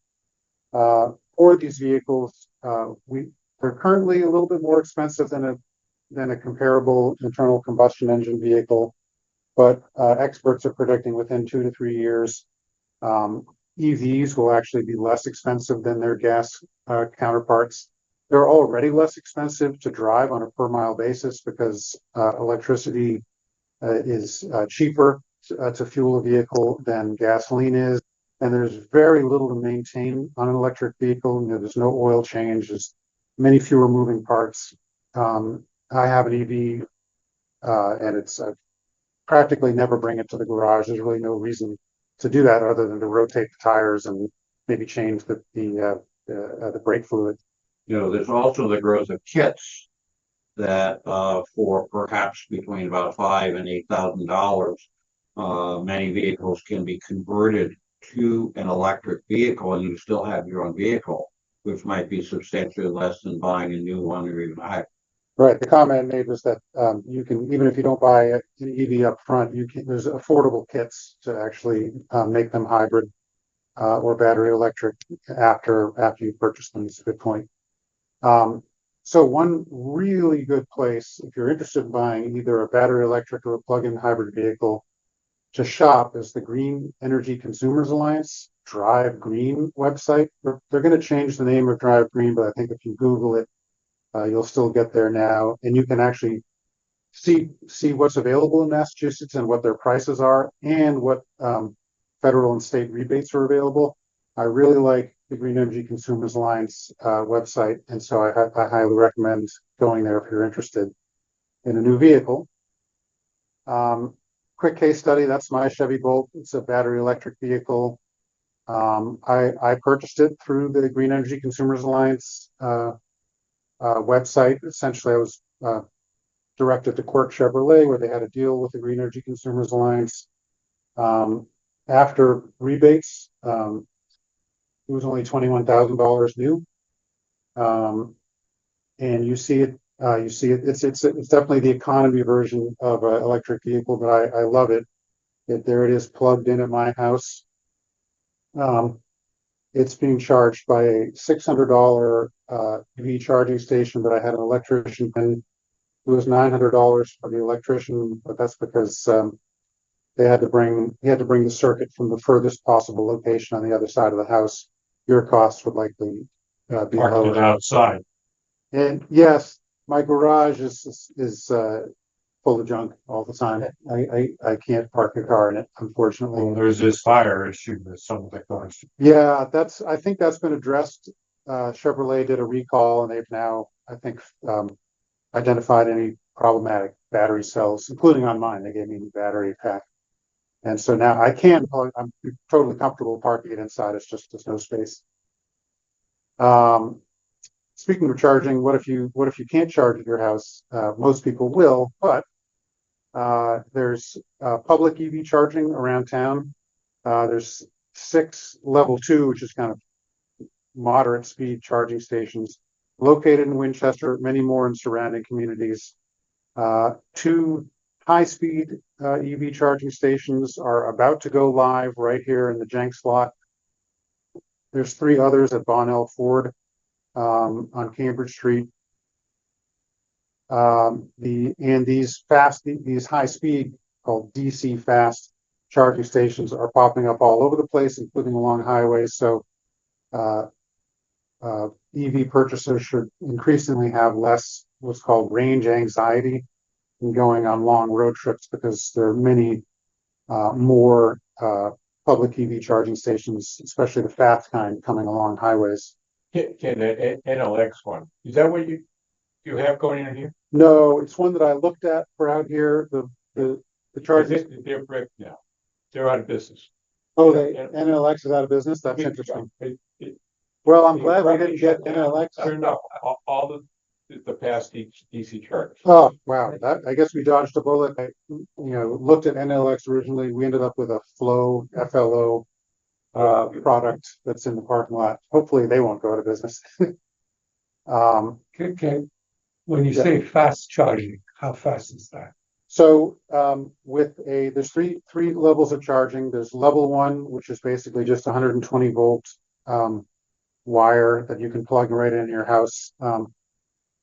For these vehicles, they're currently a little bit more expensive than a comparable internal combustion engine vehicle. but experts are predicting within 2 to 3 years, EVs will actually be less expensive than their gas counterparts. They're already less expensive to drive on a per mile basis because electricity is cheaper to fuel a vehicle than gasoline is. And there's very little to maintain on an electric vehicle. There's no oil change. There's many fewer moving parts. I have an EV, and it's practically never bring it to the garage. There's really no reason to do that other than to rotate the tires and maybe change the brake fluid. There's also the growth of kits that for perhaps between about $5,000 and $8,000, many vehicles can be converted to an electric vehicle, and you still have your own vehicle, which might be substantially less than buying a new one or even a hybrid. Right. The comment I made was that you can, even if you don't buy an EV up front, there's affordable kits to actually make them hybrid or battery electric after you purchase them. It's a good point. So one really good place, if you're interested in buying either a battery electric or a plug-in hybrid vehicle, to shop is the Green Energy Consumers Alliance Drive Green website. They're going to change the name of Drive Green, but I think if you Google it, you'll still get there now, and you can actually see what's available in Massachusetts and what their prices are and what federal and state rebates are available. I really like the Green Energy Consumers Alliance website, and so I highly recommend going there if you're interested in a new vehicle. Quick case study, that's my Chevy Bolt. It's a battery electric vehicle. I purchased it through the Green Energy Consumers Alliance website. Essentially, I was directed to Quirk Chevrolet, where they had a deal with the Green Energy Consumers Alliance. After rebates, it was only $21,000 new. And you see it. It's definitely the economy version of an electric vehicle, but I love it. There it is, plugged in at my house. It's being charged by a $600 EV charging station that I had an electrician in. It was $900 for the electrician, but that's because he had to bring the circuit from the furthest possible location on the other side of the house. Your costs would likely be lower. Outside. And yes, my garage is full of junk all the time. I can't park a car in it, unfortunately. Well, there's this fire issue with some of the cars. Yeah, I think that's been addressed. Chevrolet did a recall, and they've now, I think, identified any problematic battery cells, including on mine. They gave me a new battery pack, and so now I'm totally comfortable parking it inside. It's just there's no space. Speaking of charging, what if you can't charge at your house? Most people will, but there's public EV charging around town. There's 6 level 2, which is kind of moderate speed charging stations located in Winchester, many more in surrounding communities. 2 high-speed EV charging stations are about to go live right here in the Jenks lot. There's 3 others at Bonnell Ford on Cambridge Street. These high-speed called DC fast charging stations are popping up all over the place, including along highways. So EV purchasers should increasingly have less what's called range anxiety in going on long road trips, because there are many more public EV charging stations, especially the fast kind, coming along highways. Can the NLX one, is that what you have going in here? No, it's one that I looked at for out here. The charging. They're brick now. They're out of business. Oh, NLX is out of business. That's interesting. Well, I'm glad we didn't get NLX. Turned off all the past DC charge. Oh, wow. I guess we dodged a bullet. I looked at NLX originally. We ended up with a FLO product that's in the parking lot. Hopefully they won't go out of business. Okay. When you say fast charging, how fast is that? So there's three levels of charging. There's level 1, which is basically just 120 volt wire that you can plug right in your house.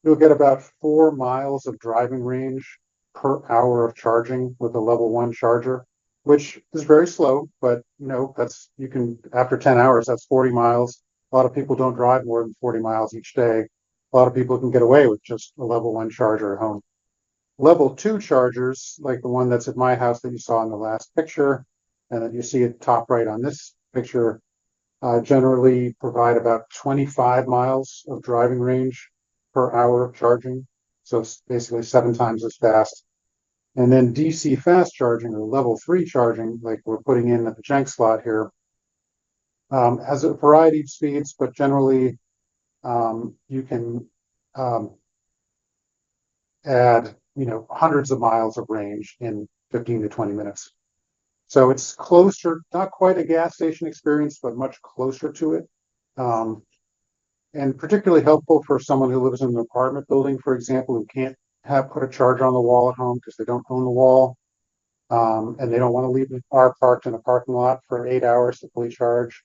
You'll get about 4 miles of driving range per hour of charging with a level 1 charger, which is very slow, but that's, you can, after 10 hours, that's 40 miles. A lot of people don't drive more than 40 miles each day. A lot of people can get away with just a level 1 charger at home. Level 2 chargers, like the one that's at my house that you saw in the last picture, and that you see at top right on this picture, generally provide about 25 miles of driving range per hour of charging. So it's basically 7 times as fast. And then DC fast charging, or level 3 charging, like we're putting in at the Jenks slot here, has a variety of speeds, but generally you can add hundreds of miles of range in 15 to 20 minutes. So it's closer, not quite a gas station experience, but much closer to it. And particularly helpful for someone who lives in an apartment building, for example, who can't put a charger on the wall at home because they don't own the wall. And they don't want to leave the car parked in a parking lot for 8 hours to fully charge.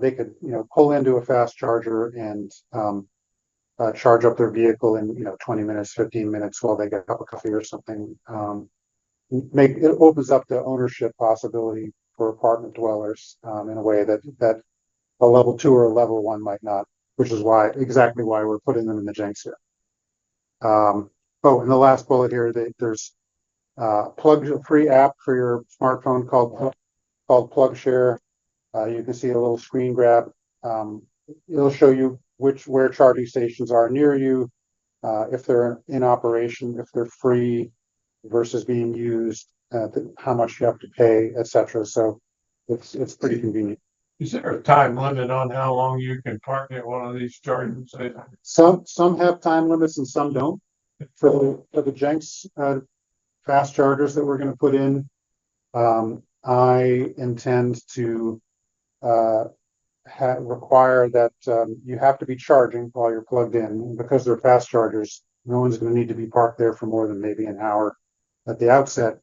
They could, pull into a fast charger and charge up their vehicle in 20 minutes, 15 minutes while they get a cup of coffee or something. It opens up the ownership possibility for apartment dwellers in a way that a level 2 or a level 1 might not, which is exactly why we're putting them in the Jenks here. And the last bullet here, there's a free app for your smartphone called PlugShare. You can see a little screen grab. It'll show you where charging stations are near you, if they're in operation, if they're free versus being used, how much you have to pay, etc. So it's pretty convenient. Is there a time limit on how long you can park at one of these charging stations? Some have time limits and some don't. For the Jenks fast chargers that we're going to put in, I intend to require that you have to be charging while you're plugged in. And because they're fast chargers, no one's going to need to be parked there for more than maybe an hour at the outset.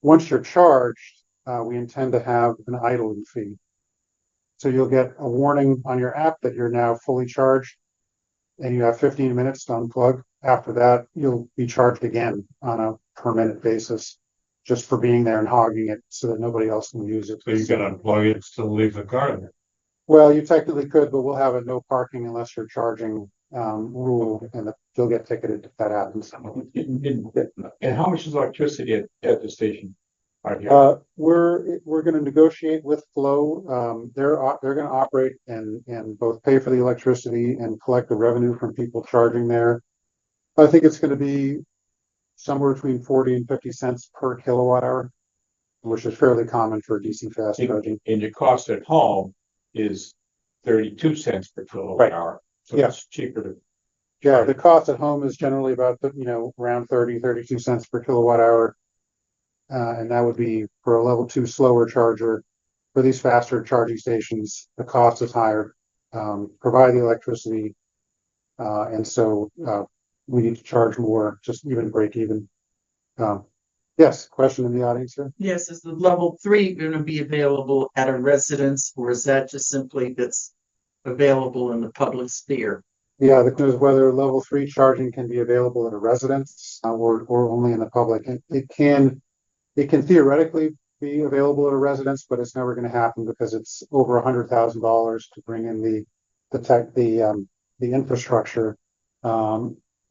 Once you're charged, we intend to have an idling fee. So you'll get a warning on your app that you're now fully charged and you have 15 minutes to unplug. After that, you'll be charged again on a per minute basis just for being there and hogging it so that nobody else can use it. So you can unplug it and still leave the car in there. Well, you technically could, but we'll have a no parking unless you're charging rule, and you'll get ticketed if that happens. And how much is electricity at the station? We're going to negotiate with Flow. They're going to operate and both pay for the electricity and collect the revenue from people charging there. I think it's going to be somewhere between 40 and 50 cents per kilowatt hour, which is fairly common for DC fast charging. And your cost at home is 32 cents per kilowatt hour. So it's cheaper to. Yeah, the cost at home is generally about around 32 cents per kilowatt hour. And that would be for a level 2 slower charger. For these faster charging stations, the cost is higher, provide the electricity, and so we need to charge more, just even break even. Yes, question in the audience here? Yes, is the level 3 going to be available at a residence, or is that just simply that's available in the public sphere? Yeah, the question is whether level 3 charging can be available at a residence or only in the public. It can theoretically be available at a residence, but it's never going to happen because it's over $100,000 to bring in the infrastructure,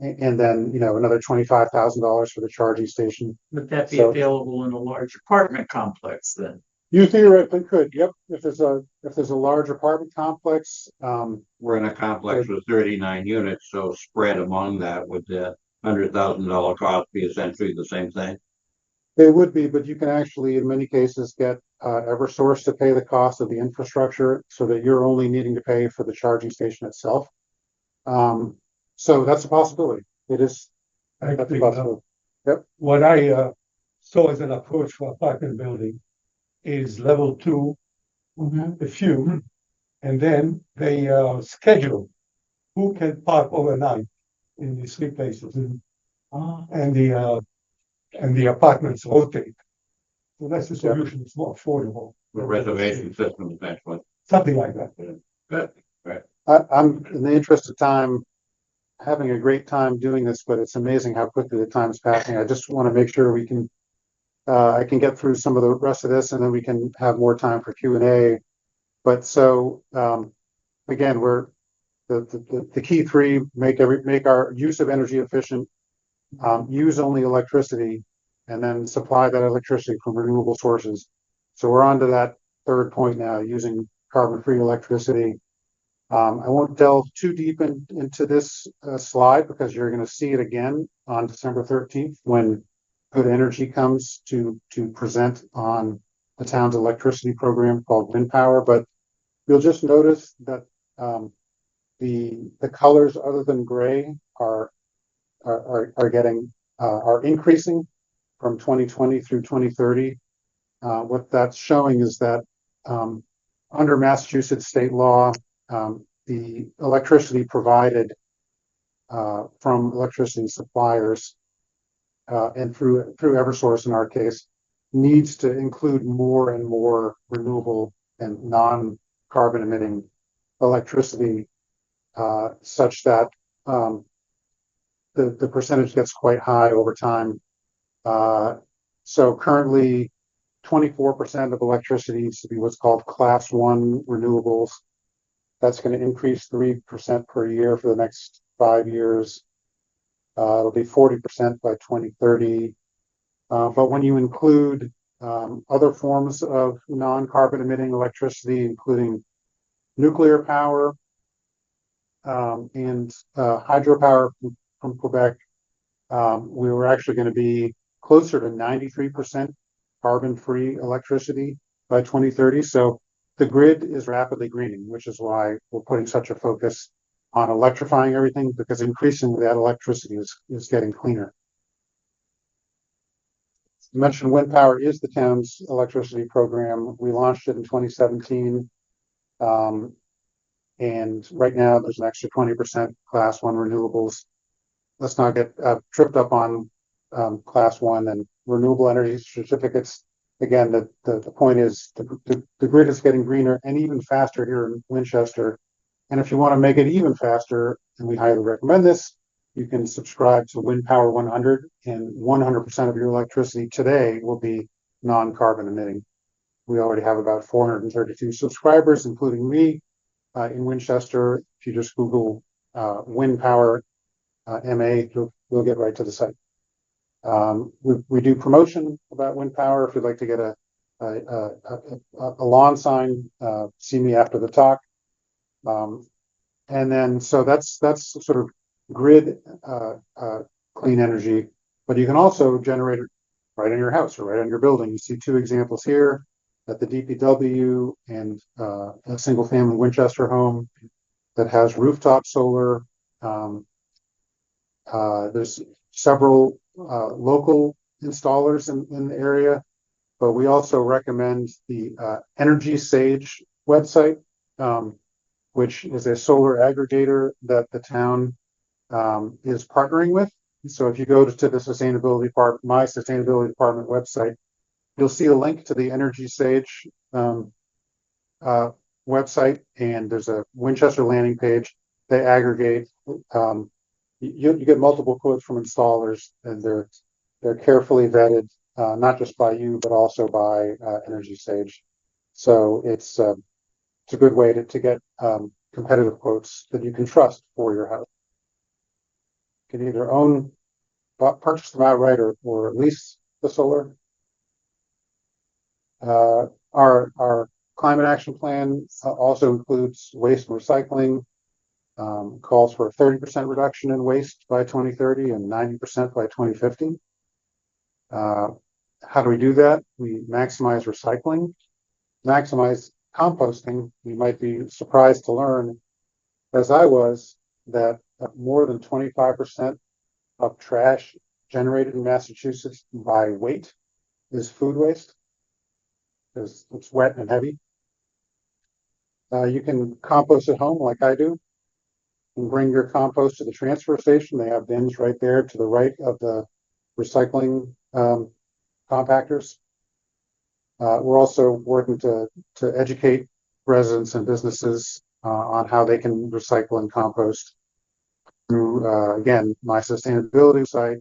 and then another $25,000 for the charging station. Would that be available in a large apartment complex then? You theoretically could. Yep. If there's a large apartment complex, we're in a complex with 39 units, so spread among that, would the $100,000 cost be essentially the same thing? It would be, but you can actually, in many cases, get Eversource to pay the cost of the infrastructure so that you're only needing to pay for the charging station itself. So that's a possibility. It is. That's a possibility. Yep. What I saw as an approach for apartment building is level 2, a few, and then they schedule who can park overnight in these 3 places, and the apartments rotate. So that's the solution. It's more affordable. The reservation system, eventually. Something like that. Good. Right. I'm in the interest of time. having a great time doing this, but it's amazing how quickly the time's passing. I just want to make sure we can, I can get through some of the rest of this, and then we can have more time for Q&A. But so, again, we're the key three: make our use of energy efficient, use only electricity, and then supply that electricity from renewable sources. So we're on to that third point now, using carbon-free electricity. I won't delve too deep into this slide because you're going to see it again on December 13th when Good Energy comes to present on the town's electricity program called Wind Power. But you'll just notice that the colors other than gray are increasing from 2020 through 2030. What that's showing is that under Massachusetts state law, the electricity provided from electricity suppliers and through Eversource in our case needs to include more and more renewable and non-carbon emitting electricity, such that the percentage gets quite high over time. So currently 24% of electricity needs to be what's called Class 1 renewables. That's going to increase 3% per year for the next 5 years. It'll be 40% by 2030. But when you include other forms of non-carbon emitting electricity, including nuclear power and hydropower from Quebec, we were actually going to be closer to 93% carbon-free electricity by 2030. So the grid is rapidly greening, which is why we're putting such a focus on electrifying everything, because increasingly that electricity is getting cleaner. You mentioned Wind Power is the town's electricity program. We launched it in 2017. And right now there's an extra 20% Class 1 renewables. Let's not get tripped up on Class 1 and renewable energy certificates. Again, the point is the grid is getting greener and even faster here in Winchester. And if you want to make it even faster, and we highly recommend this, you can subscribe to Wind Power 100, and 100% of your electricity today will be non-carbon emitting. We already have about 432 subscribers, including me, in Winchester. If you just Google Wind Power MA, you'll get right to the site. We do promotion about Wind Power. If you'd like to get a lawn sign, see me after the talk. And then, so that's sort of grid clean energy, but you can also generate it right in your house or right on your building. You see two examples here at the DPW and a single family Winchester home that has rooftop solar. There's several local installers in the area, but we also recommend the Energy Sage website, which is a solar aggregator that the town is partnering with. So if you go to the sustainability part, my sustainability department website, you'll see a link to the Energy Sage website, and there's a Winchester landing page. They aggregate. You get multiple quotes from installers, and they're carefully vetted, not just by you, but also by Energy Sage. So it's a good way to get competitive quotes that you can trust for your house. You can either purchase them outright or lease the solar. Our climate action plan also includes waste and recycling. Calls for a 30% reduction in waste by 2030 and 90% by 2050. How do we do that? We maximize recycling, maximize composting. You might be surprised to learn, as I was, that more than 25% of trash generated in Massachusetts by weight is food waste, because it's wet and heavy. You can compost at home like I do, and bring your compost to the transfer station. They have bins right there to the right of the recycling compactors. We're also working to educate residents and businesses on how they can recycle and compost. through, again, my sustainability site,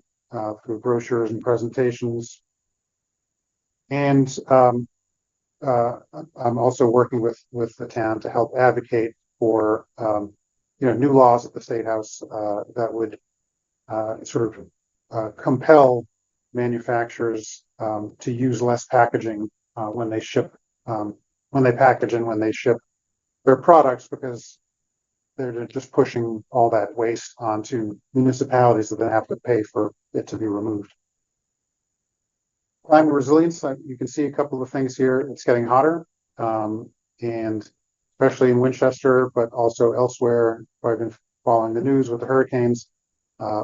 through brochures and presentations. And I'm also working with the town to help advocate for new laws at the State House that would sort of compel manufacturers to use less packaging when they package and when they ship their products, because they're just pushing all that waste onto municipalities that then have to pay for it to be removed. Climate resilience, you can see a couple of things here. It's getting hotter, and especially in Winchester, but also elsewhere. I've been following the news with the hurricanes.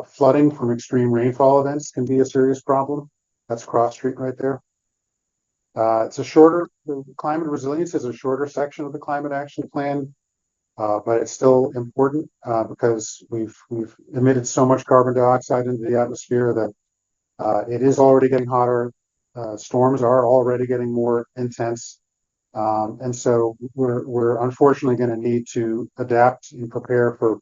Flooding from extreme rainfall events can be a serious problem. That's Cross Street right there. The climate resilience is a shorter section of the climate action plan, but it's still important because we've emitted so much carbon dioxide into the atmosphere that it is already getting hotter. Storms are already getting more intense, and so we're unfortunately going to need to adapt and prepare for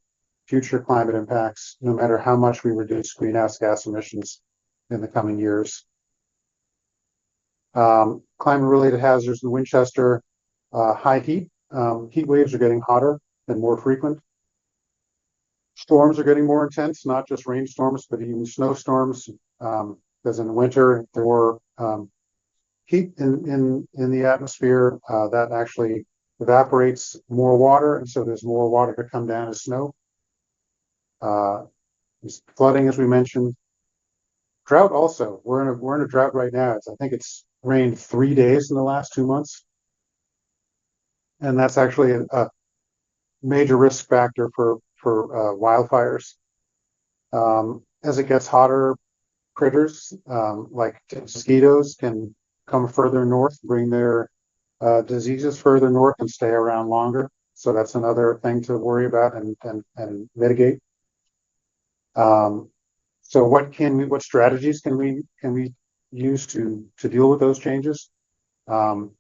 future climate impacts, no matter how much we reduce greenhouse gas emissions in the coming years. Climate-related hazards in Winchester, high heat. Heat waves are getting hotter and more frequent. Storms are getting more intense, not just rainstorms, but even snowstorms. Because in the winter, there were heat in the atmosphere that actually evaporates more water, and so there's more water to come down as snow. There's flooding, as we mentioned. Drought also. We're in a drought right now. I think it's rained 3 days in the last 2 months, and that's actually a major risk factor for wildfires. As it gets hotter, critters like mosquitoes can come further north, bring their diseases further north, and stay around longer. So that's another thing to worry about and mitigate. So what strategies can we use to deal with those changes? The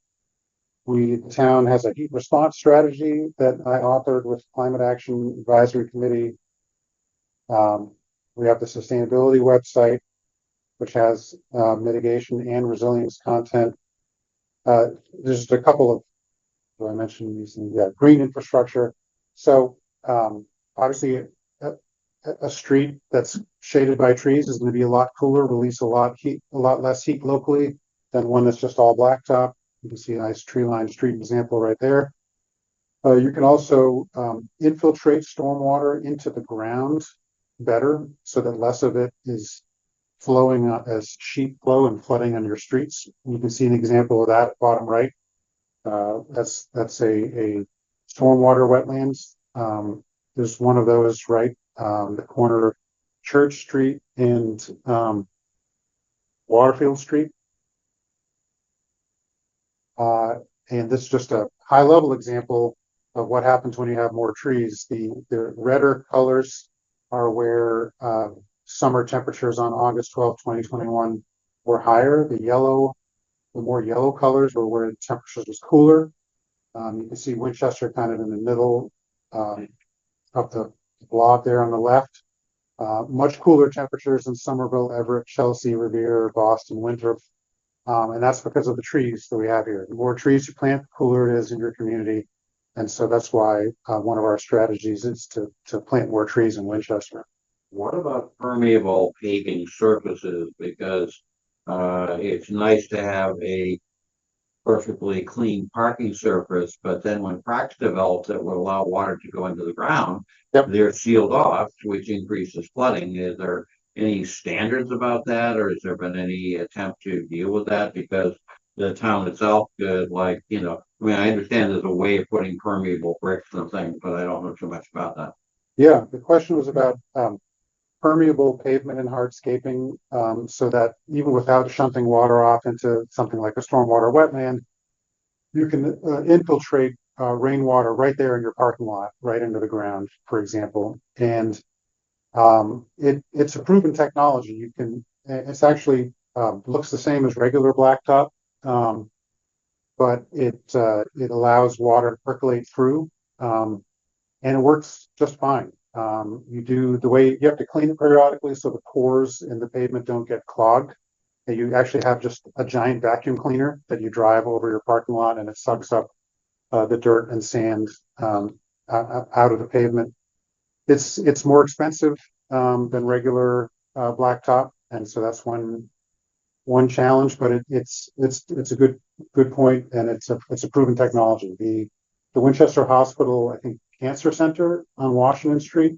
town has a heat response strategy that I authored with Climate Action Advisory Committee. We have the sustainability website, which has mitigation and resilience content. There's just a couple of, I mentioned these things, green infrastructure. So obviously a street that's shaded by trees is going to be a lot cooler, release a lot less heat locally than one that's just all blacktop. You can see a nice tree-lined street example right there. You can also infiltrate stormwater into the ground better, so that less of it is flowing as sheet flow and flooding on your streets. You can see an example of that bottom right. That's a stormwater wetlands. There's one of those right the corner of Church Street and Waterfield Street. And this is just a high-level example of what happens when you have more trees. The redder colors are where summer temperatures on August 12, 2021 were higher. The more yellow colors were where the temperatures was cooler. You can see Winchester kind of in the middle of the blob there on the left. Much cooler temperatures in Somerville, Everett, Chelsea, Revere, Boston, Winthrop. And that's because of the trees that we have here. The more trees you plant, the cooler it is in your community. And so that's why one of our strategies is to plant more trees in Winchester. What about permeable paving surfaces? Because it's nice to have a perfectly clean parking surface, but then when cracks develop that will allow water to go into the ground, they're sealed off, which increases flooding. Is there any standards about that, or has there been any attempt to deal with that? Because the town itself could, I understand there's a way of putting permeable bricks and things, but I don't know too much about that. Yeah, the question was about permeable pavement and hardscaping, so that even without shunting water off into something like a stormwater wetland, you can infiltrate rainwater right there in your parking lot, right into the ground, for example. And it's a proven technology. It's actually looks the same as regular blacktop, but it allows water to percolate through, and it works just fine. you have to clean it periodically so the pores in the pavement don't get clogged. And you actually have just a giant vacuum cleaner that you drive over your parking lot, and it sucks up the dirt and sand out of the pavement. It's more expensive than regular blacktop, and so that's one challenge. But it's a good point, and it's a proven technology. The Winchester Hospital, I think, Cancer Center on Washington Street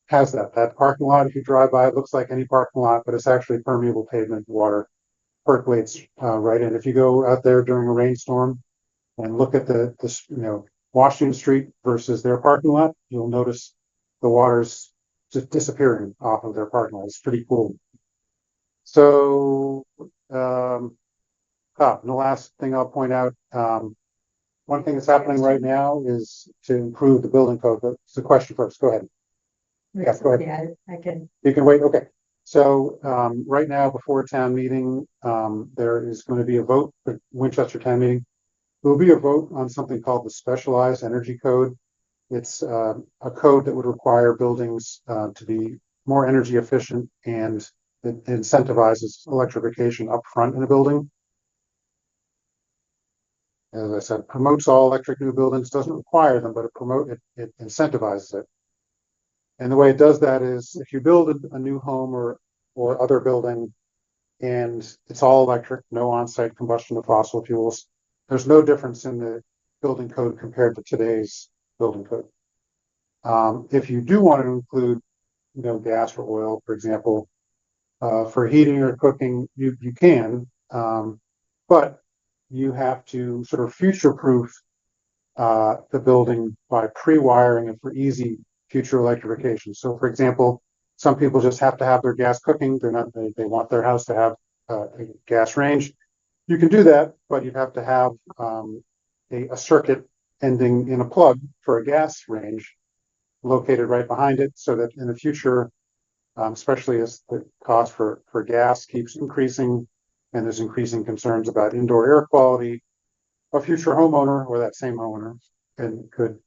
has that parking lot. If you drive by, it looks like any parking lot, but it's actually permeable pavement. Water percolates right in. If you go out there during a rainstorm and look at the Washington Street versus their parking lot, you'll notice the water's just disappearing off of their parking lot. It's pretty cool. So, and the last thing I'll point out, one thing that's happening right now is to improve the building code. But it's a question first. Go ahead. Yes, go ahead. Yeah, I can. You can wait. Okay. So right now, before town meeting, there is going to be a vote for Winchester town meeting. There will be a vote on something called the Specialized Energy Code. It's a code that would require buildings to be more energy efficient, and it incentivizes electrification up front in a building. As I said, promotes all electric new buildings, doesn't require them, but it incentivizes it. And the way it does that is if you build a new home or other building and it's all electric, no on-site combustion of fossil fuels, there's no difference in the building code compared to today's building code. If you do want to include, gas or oil, for example, for heating or cooking, you can, but you have to sort of future-proof the building by pre-wiring it for easy future electrification. So, for example, some people just have to have their gas cooking. They want their house to have a gas range. You can do that, but you'd have to have a circuit ending in a plug for a gas range located right behind it, so that in the future, especially as the cost for gas keeps increasing and there's increasing concerns about indoor air quality, a future homeowner or that same homeowner could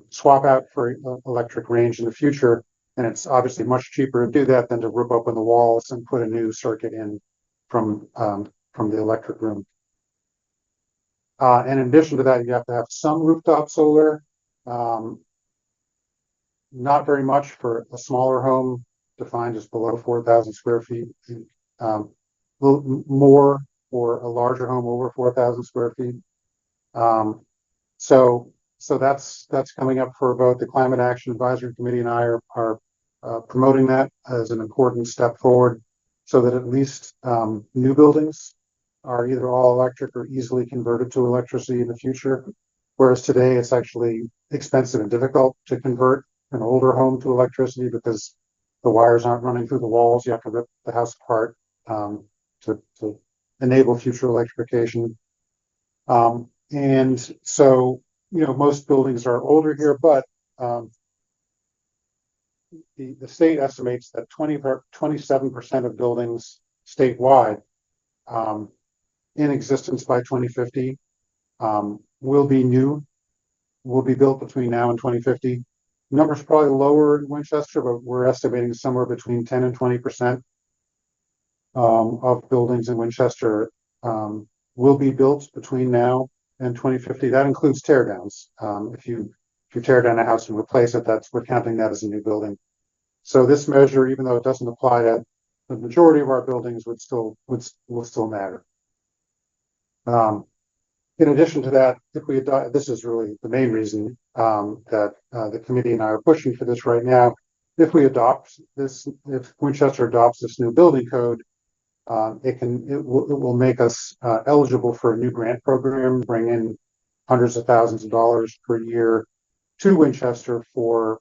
swap out for electric range in the future. And it's obviously much cheaper to do that than to rip open the walls and put a new circuit in from the electric room. And in addition to that, you have to have some rooftop solar, not very much for a smaller home defined as below 4,000 square feet, a little more for a larger home over 4,000 square feet. So that's coming up for a vote. The Climate Action Advisory Committee and I are promoting that as an important step forward, so that at least new buildings are either all electric or easily converted to electricity in the future. Whereas today it's actually expensive and difficult to convert an older home to electricity because the wires aren't running through the walls. You have to rip the house apart to enable future electrification. And so, most buildings are older here, but the state estimates that 27% of buildings statewide in existence by 2050 will be built between now and 2050. The number's probably lower in Winchester, but we're estimating somewhere between 10 and 20% of buildings in Winchester will be built between now and 2050. That includes tear downs. If you tear down a house and replace it, we're counting that as a new building. So this measure, even though it doesn't apply to the majority of our buildings, will still matter. In addition to that, if we adopt, this is really the main reason that the committee and I are pushing for this right now. If Winchester adopts this new building code, it will make us eligible for a new grant program, bring in hundreds of thousands of dollars per year to Winchester for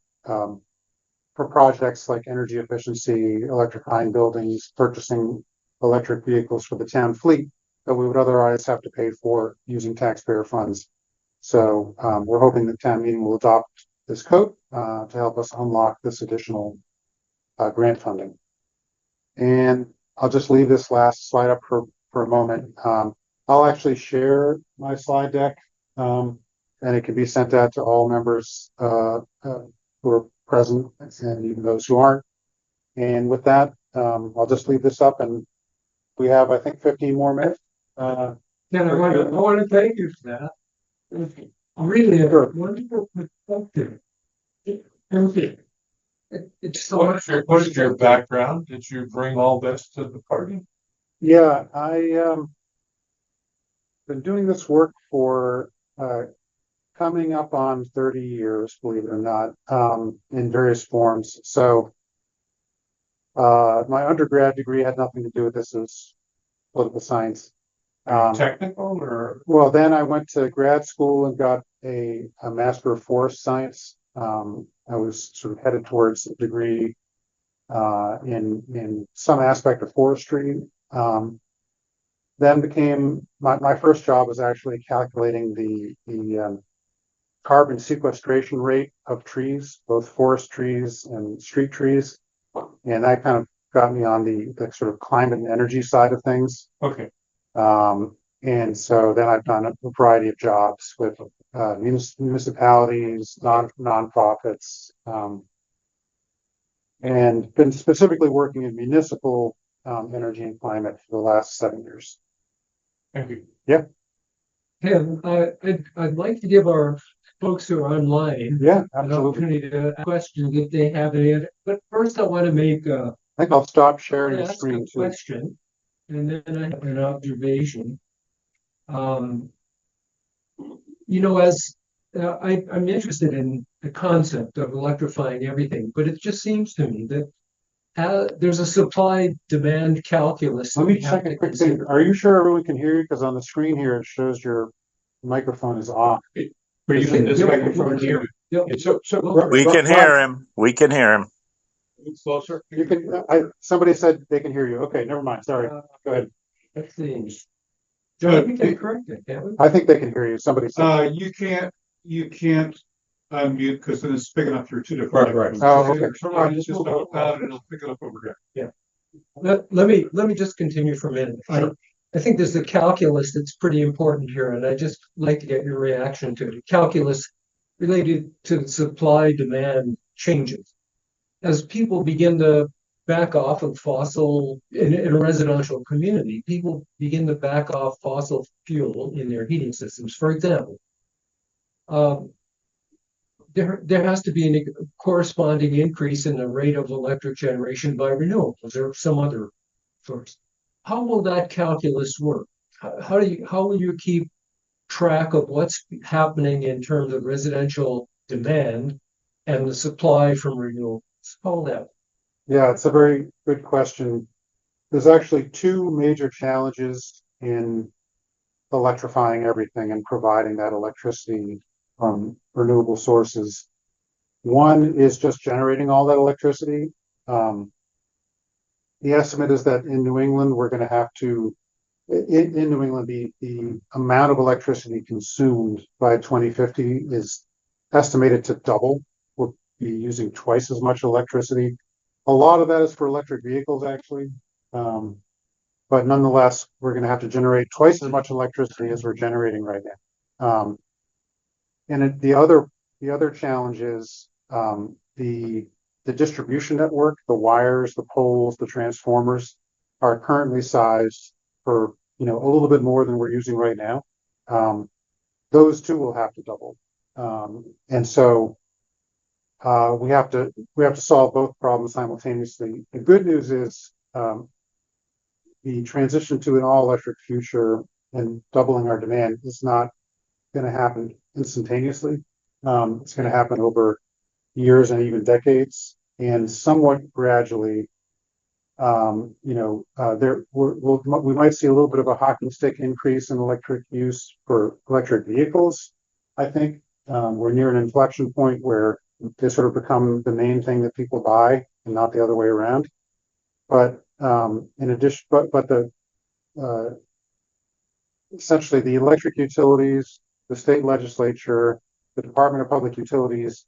projects like energy efficiency, electrifying buildings, purchasing electric vehicles for the town fleet that we would otherwise have to pay for using taxpayer funds. So we're hoping the town meeting will adopt this code to help us unlock this additional grant funding. And I'll just leave this last slide up for a moment. I'll actually share my slide deck, and it can be sent out to all members who are present and even those who aren't. And with that, I'll just leave this up, and we have, I think, 15 more minutes. And I want to thank you for that. It's really a wonderful perspective. It's so much. What is your background? Did you bring all this to the party? Yeah, I been doing this work for coming up on 30 years, believe it or not, in various forms. So my undergrad degree had nothing to do with this as political science. Technical or? Well, then I went to grad school and got a Master of Forest Science. I was sort of headed towards a degree in some aspect of forestry. Then became my first job was actually calculating the carbon sequestration rate of trees, both forest trees and street trees, and that kind of got me on the sort of climate and energy side of things. Okay. And so then I've done a variety of jobs with municipalities, nonprofits, and been specifically working in municipal energy and climate for the last 7 years. Thank you. Yeah. Tim, I'd like to give our folks who are online Yeah, an absolutely. opportunity to ask questions if they have any. But first, I want to make I think I'll stop sharing the ask a screen too. question, and then I have an observation. As I'm interested in the concept of electrifying everything, but it just seems to me that there's a supply-demand calculus. Let me check a quick thing. Are you sure everyone can hear you? Because on the screen here, it shows your microphone is off. But you can, this microphone here. We can hear him. We can hear him. Closer. You can. Somebody said they can hear you. Okay, never mind. Sorry. Go ahead. Let's see. John, we can correct it, can't we? I think they can hear you. Somebody said. You can't unmute because then it's picking up through two different. Right. Oh, okay. So just talk about it and it'll pick it up over here. Let me just continue for a minute. I think there's a calculus that's pretty important here, and I just like to get your reaction to it. Calculus related to supply-demand changes. As people begin to back off of fossil in a residential community, people begin to back off fossil fuel in their heating systems. For example, there has to be a corresponding increase in the rate of electric generation by renewables or some other source. How will that calculus work? How will you keep track of what's happening in terms of residential demand and the supply from renewables? How will that? Yeah, it's a very good question. There's actually two major challenges in electrifying everything and providing that electricity from renewable sources. One is just generating all that electricity. The estimate is that in New England, we're going to have to, in New England, the amount of electricity consumed by 2050 is estimated to double. We'll be using twice as much electricity. A lot of that is for electric vehicles, actually. But nonetheless, we're going to have to generate twice as much electricity as we're generating right now. And the other challenge is the distribution network, the wires, the poles, the transformers are currently sized for a little bit more than we're using right now. Those two will have to double, and so we have to solve both problems simultaneously. The good news is the transition to an all-electric future and doubling our demand is not going to happen instantaneously. It's going to happen over years and even decades, and somewhat gradually. We might see a little bit of a hockey stick increase in electric use for electric vehicles. I think we're near an inflection point where they sort of become the main thing that people buy and not the other way around. But in addition, essentially the electric utilities, the state legislature, the Department of Public Utilities,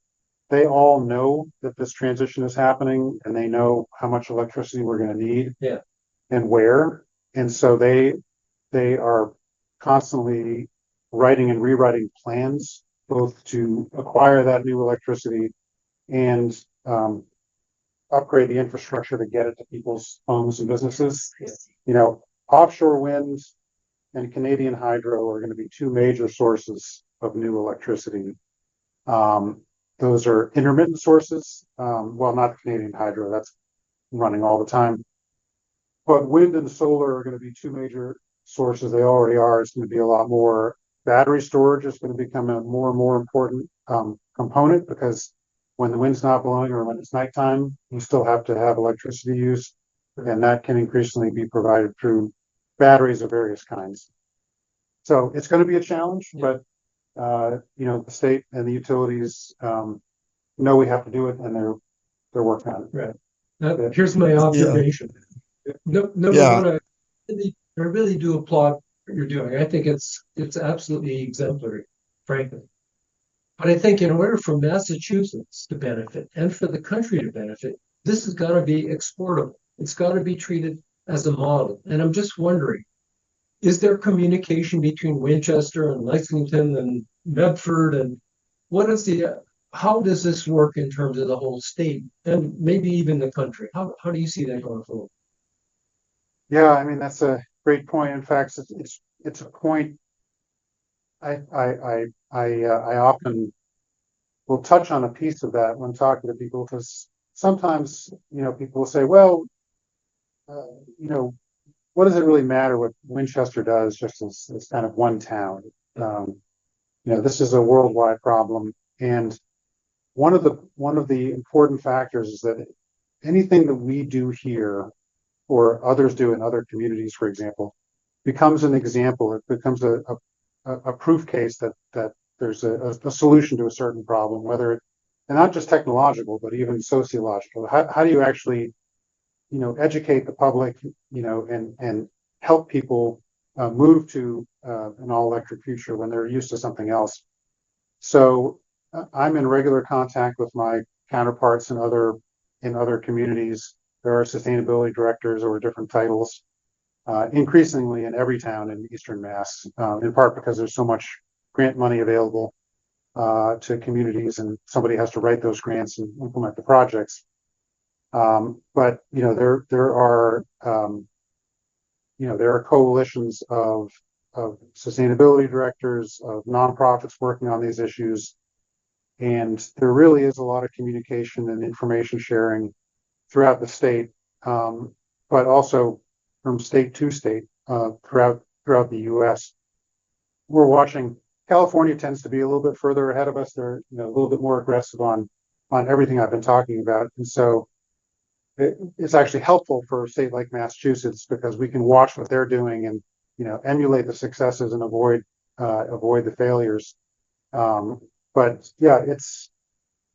they all know that this transition is happening, and they know how much electricity we're going to need, and where. And so they are constantly writing and rewriting plans, both to acquire that new electricity and upgrade the infrastructure to get it to people's homes and businesses. You know, offshore wind and Canadian hydro are going to be two major sources of new electricity. Those are intermittent sources. Well, not the Canadian hydro, that's running all the time. But wind and solar are going to be two major sources. They already are. It's going to be a lot more. Battery storage is going to become a more and more important component, because when the wind's not blowing or when it's nighttime, you still have to have electricity use, and that can increasingly be provided through batteries of various kinds. So it's going to be a challenge, but you know, the state and the utilities know we have to do it, and they're working on it. Right. Here's my observation. Number one, I really do applaud what you're doing. I think it's absolutely exemplary, frankly. But I think in order for Massachusetts to benefit and for the country to benefit, this has got to be exportable. It's got to be treated as a model. And I'm just wondering, is there communication between Winchester and Lexington and Medford, and how does this work in terms of the whole state and maybe even the country? How do you see that going forward? Yeah, I mean, that's a great point. In fact, it's a point I often will touch on a piece of that when talking to people, because sometimes, you know, people will say, well, you know, what does it really matter what Winchester does just as kind of one town? You know, this is a worldwide problem, and one of the important factors is that anything that we do here or others do in other communities, for example, becomes an example. It becomes a proof case that there's a solution to a certain problem, and not just technological, but even sociological. How do you actually, you know, educate the public, you know, and help people move to an all-electric future when they're used to something else? So I'm in regular contact with my counterparts in other communities. There are sustainability directors or different titles, increasingly in every town in Eastern Mass, in part because there's so much grant money available to communities, and somebody has to write those grants and implement the projects. But you know, there are coalitions of sustainability directors, of nonprofits working on these issues, and there really is a lot of communication and information sharing throughout the state, but also from state to state throughout the U.S. We're watching. California tends to be a little bit further ahead of us. They're, you know, a little bit more aggressive on everything I've been talking about, and so it's actually helpful for a state like Massachusetts, because we can watch what they're doing and, you know, emulate the successes and avoid the failures. But yeah, it's,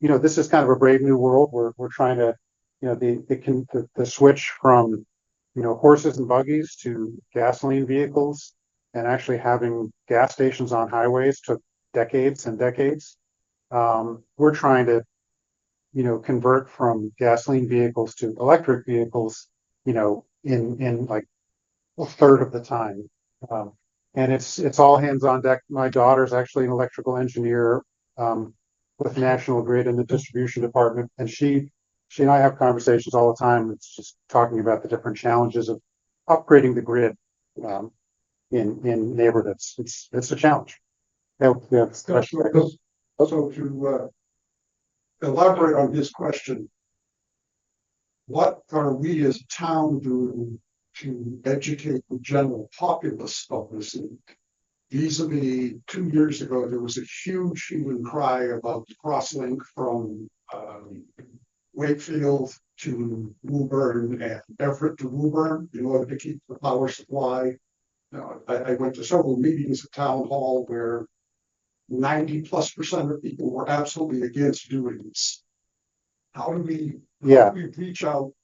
you know, this is kind of a brave new world. We're trying to, you know, the switch from, you know, horses and buggies to gasoline vehicles, and actually having gas stations on highways took decades and decades. We're trying to, you know, convert from gasoline vehicles to electric vehicles, you know, in like a third of the time. And it's all hands on deck. My daughter's actually an electrical engineer with National Grid in the distribution department, and she and I have conversations all the time. It's just talking about the different challenges of upgrading the grid in neighborhoods. It's a challenge. Yeah, So to elaborate on his question, what are we as a town doing to educate the general populace of this league? Vis-a-vis 2 years ago, there was a huge hue and cry about the crosslink from Wakefield to Woburn and Everett to Woburn in order to keep the power supply. I went to several meetings at Town Hall where 90+% of people were absolutely against doing this. How do we reach out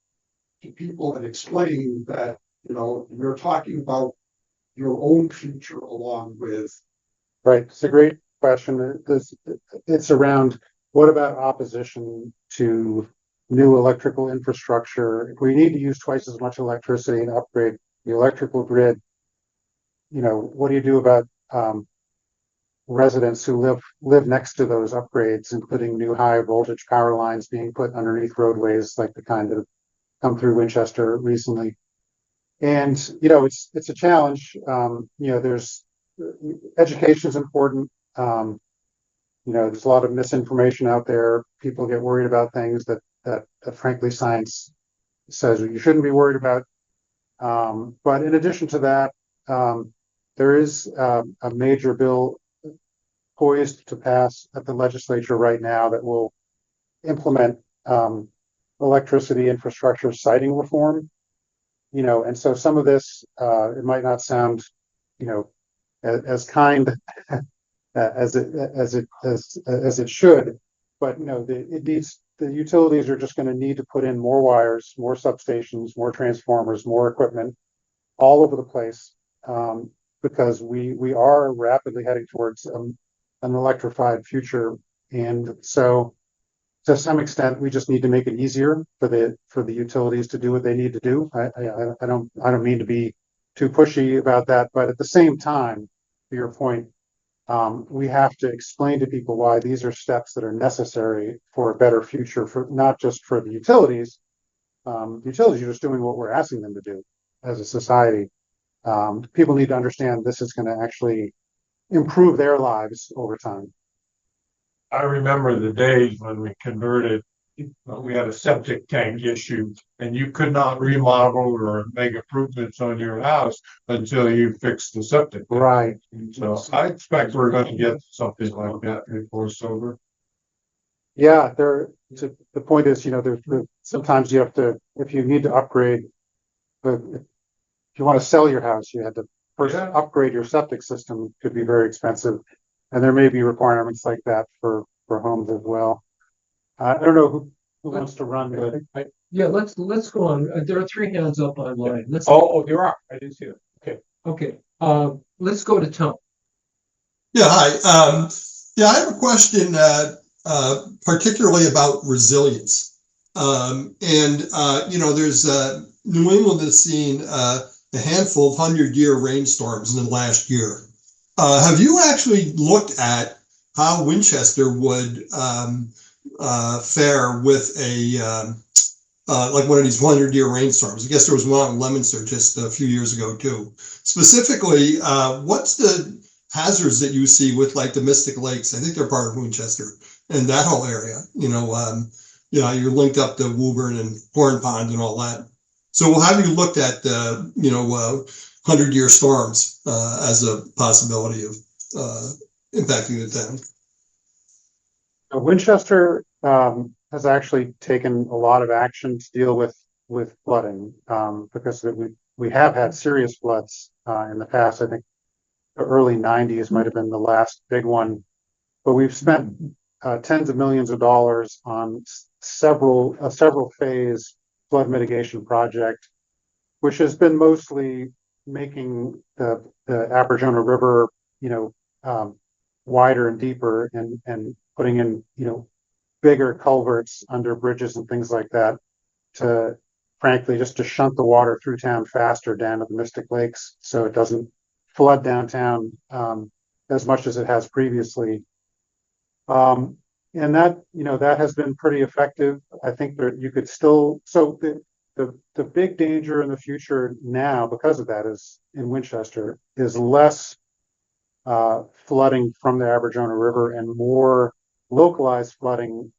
to people and explain that, you know, you're talking about your own future along with? Right. It's a great question. It's around, what about opposition to new electrical infrastructure? If we need to use twice as much electricity and upgrade the electrical grid, you know, what do you do about residents who live next to those upgrades, including new high voltage power lines being put underneath roadways like the kind that have come through Winchester recently. And, it's a challenge. There's education is important. There's a lot of misinformation out there. People get worried about things that frankly science says you shouldn't be worried about. But in addition to that, there is a major bill poised to pass at the legislature right now that will implement electricity infrastructure siting reform. And so some of this, it might not sound, as kind as it should, but the utilities are just going to need to put in more wires, more substations, more transformers, more equipment all over the place, because we are rapidly heading towards an electrified future. And so to some extent, we just need to make it easier for the utilities to do what they need to do. I don't mean to be too pushy about that, but at the same time, to your point, we have to explain to people why these are steps that are necessary for a better future, for not just for the utilities. Utilities are just doing what we're asking them to do as a society. People need to understand this is going to actually improve their lives over time. I remember the days when we converted, we had a septic tank issue, and you could not remodel or make improvements on your house until you fixed the septic tank. Right. So I expect we're going to get something like that before it's over. Yeah, the point is, sometimes you have to, if you need to upgrade, if you want to sell your house, you had to first upgrade your septic system. It could be very expensive. And there may be requirements like that for homes as well. I don't know who wants to run, but let's go on. There are 3 hands up online. Oh, there are. I didn't see that. Okay. Let's go to Tom. Yeah, hi. I have a question, particularly about resilience. There's New England has seen a handful of 100-year rainstorms in the last year. Have you actually looked at how Winchester would fare with a like one of these 100-year rainstorms? I guess there was one in Leominster just a few years ago too. Specifically, what's the hazards that you see with like the Mystic Lakes? I think they're part of Winchester and that whole area. You're linked up to Woburn and Horn Pond and all that. So have you looked at the 100-year storms as a possibility of impacting the town? Winchester has actually taken a lot of action to deal with flooding, because we have had serious floods in the past. I think the early 90s might have been the last big one, but we've spent tens of millions of dollars on several phase flood mitigation project, which has been mostly making the Aberjona River, wider and deeper, and putting in, bigger culverts under bridges and things like that to, frankly, just to shunt the water through town faster down to the Mystic Lakes, so it doesn't flood downtown as much as it has previously. And that has been pretty effective. I think that you could still, so the big danger in the future now, because of that, is in Winchester, is less flooding from the Aberjona River and more localized flooding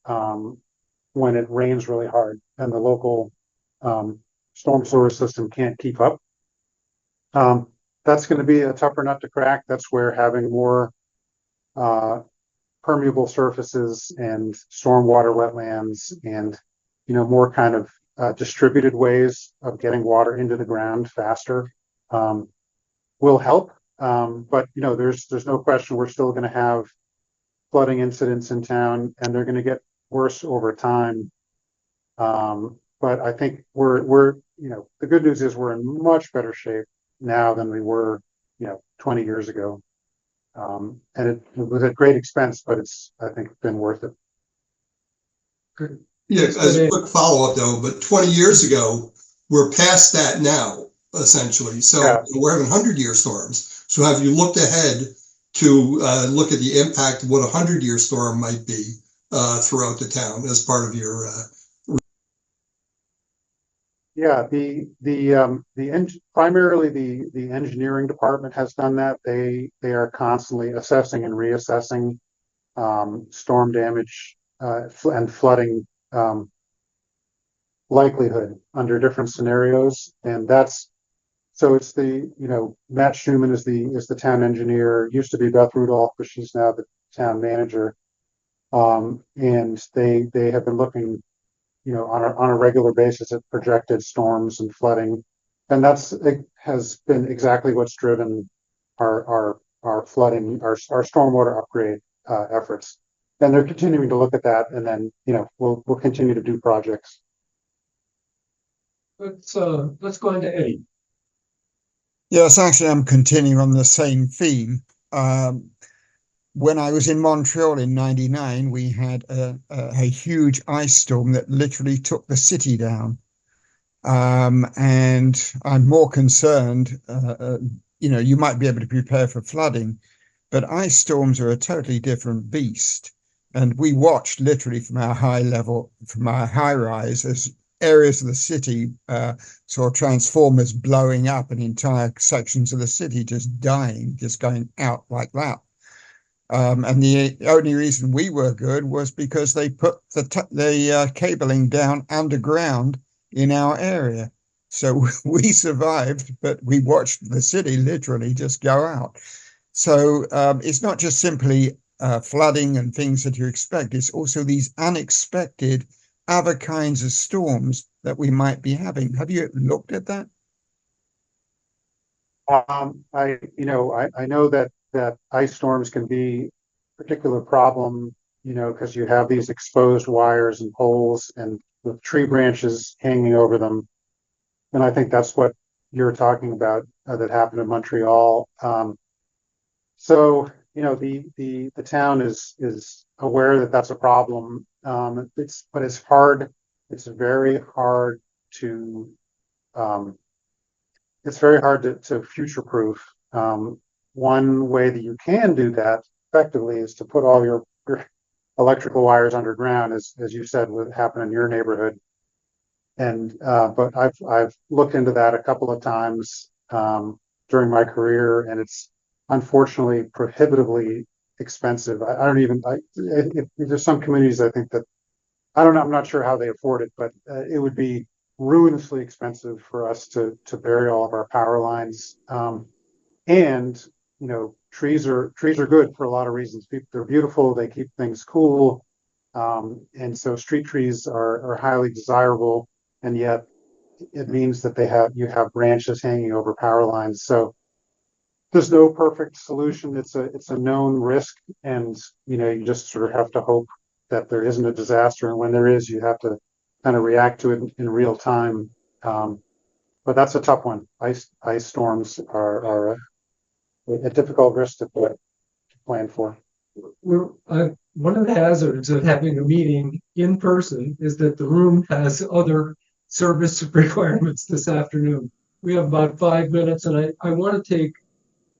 when it rains really hard and the local storm sewer system can't keep up. That's going to be a tougher nut to crack. That's where having more permeable surfaces and stormwater wetlands and more kind of distributed ways of getting water into the ground faster will help. But there's no question we're still going to have flooding incidents in town, and they're going to get worse over time. But I think we're the good news is we're in much better shape now than we were 20 years ago. And it was at great expense, but it's, I think, been worth it. Good. Yes, as a quick follow-up though, but 20 years ago, we're past that now, essentially. So we're having 100-year storms. So have you looked ahead to look at the impact of what a 100-year storm might be throughout the town as part of your Yeah, primarily the engineering department has done that. They are constantly assessing and reassessing storm damage and flooding likelihood under different scenarios, and that's so it's Matt Schuman is the town engineer. Used to be Beth Rudolph, but she's now the town manager. And they have been looking on a regular basis at projected storms and flooding, and it has been exactly what's driven our flooding, our stormwater upgrade efforts. And they're continuing to look at that, and then we'll continue to do projects. Let's go on to Eddie. Yes, actually, I'm continuing on the same theme. When I was in Montreal in '99, we had a huge ice storm that literally took the city down. And I'm more concerned, you might be able to prepare for flooding, but ice storms are a totally different beast. And we watched literally from our high rise, as areas of the city saw transformers blowing up and entire sections of the city just dying, just going out like that. And the only reason we were good was because they put the cabling down underground in our area. So we survived, but we watched the city literally just go out. So it's not just simply flooding and things that you expect. It's also these unexpected other kinds of storms that we might be having. Have you looked at that? I know that ice storms can be a particular problem, because you have these exposed wires and poles and with tree branches hanging over them. And I think that's what you're talking about that happened in Montreal. So the town is aware that that's a problem. But it's hard. It's very hard to future-proof. One way that you can do that effectively is to put all your electrical wires underground, as you said would happen in your neighborhood. And but I've looked into that a couple of times during my career, and it's unfortunately prohibitively expensive. There's some communities I think that I don't know. I'm not sure how they afford it, but it would be ruinously expensive for us to bury all of our power lines. And trees are good for a lot of reasons. They're beautiful. They keep things cool. And so street trees are highly desirable, and yet it means that you have branches hanging over power lines. So there's no perfect solution. It's a known risk, and you just sort of have to hope that there isn't a disaster, and when there is, you have to kind of react to it in real time. But that's a tough one. Ice storms are a difficult risk to plan for. One of the hazards of having a meeting in person is that the room has other service requirements this afternoon. We have about 5 minutes, and I want to take,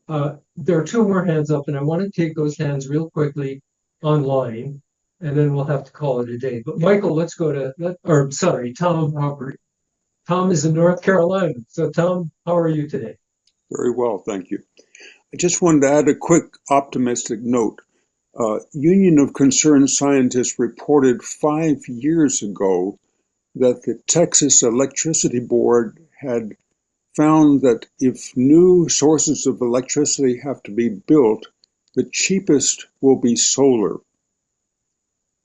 there are 2 more hands up, and I want to take those hands real quickly online, and then we'll have to call it a day. But Michael, let's go to, Tom Aubrey. Tom is in North Carolina. So Tom, how are you today? Very well, thank you. I just wanted to add a quick optimistic note. Union of Concerned Scientists reported 5 years ago that the Texas Electricity Board had found that if new sources of electricity have to be built, the cheapest will be solar.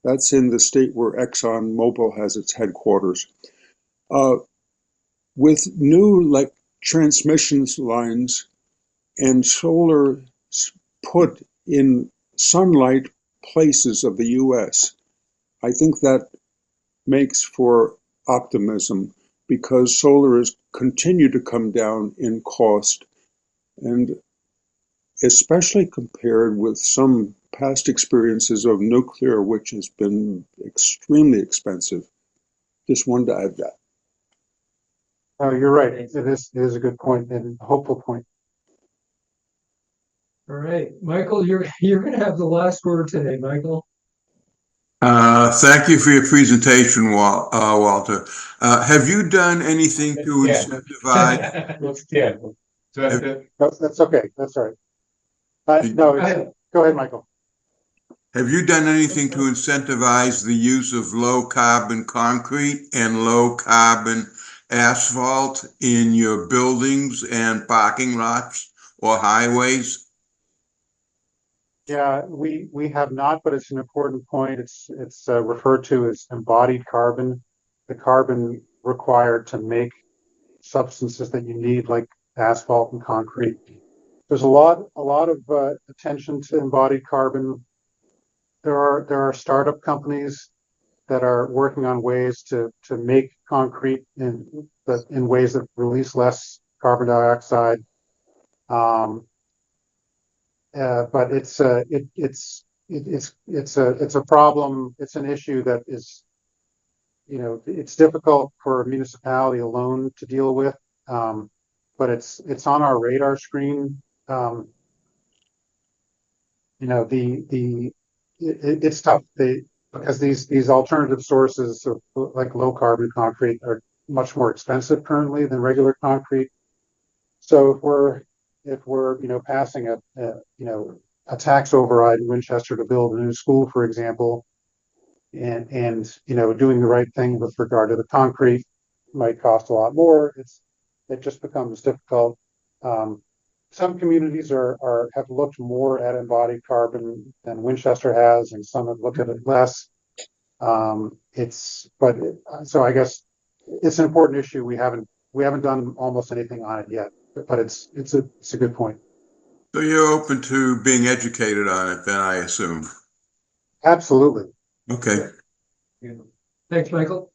That's in the state where ExxonMobil has its headquarters. With new transmission lines and solar put in sunlight places of the U.S., I think that makes for optimism, because solar has continued to come down in cost, and especially compared with some past experiences of nuclear, which has been extremely expensive. Just wanted to add that. You're right. It is a good point and a hopeful point. All right, Michael, you're gonna have the last word today, Michael. Thank you for your presentation, Walter. Have you done anything to incentivize? Let's get. That's okay. That's all right. No, go ahead, Michael. Have you done anything to incentivize the use of low carbon concrete and low carbon asphalt in your buildings and parking lots or highways? Yeah, we have not, but it's an important point. It's referred to as embodied carbon, the carbon required to make substances that you need, like asphalt and concrete. There's a lot of attention to embodied carbon. There are startup companies that are working on ways to make concrete in ways that release less carbon dioxide. But it's a problem. It's an issue that is, it's difficult for a municipality alone to deal with. But it's on our radar screen. It's tough because these alternative sources of like low carbon concrete are much more expensive currently than regular concrete. So if we're passing a tax override in Winchester to build a new school, for example, and doing the right thing with regard to the concrete might cost a lot more. It just becomes difficult. Some communities have looked more at embodied carbon than Winchester has, and some have looked at it less. So I guess it's an important issue. We haven't done almost anything on it yet, but it's a good point. So you're open to being educated on it, then, I assume. Absolutely. Okay. Thanks, Michael.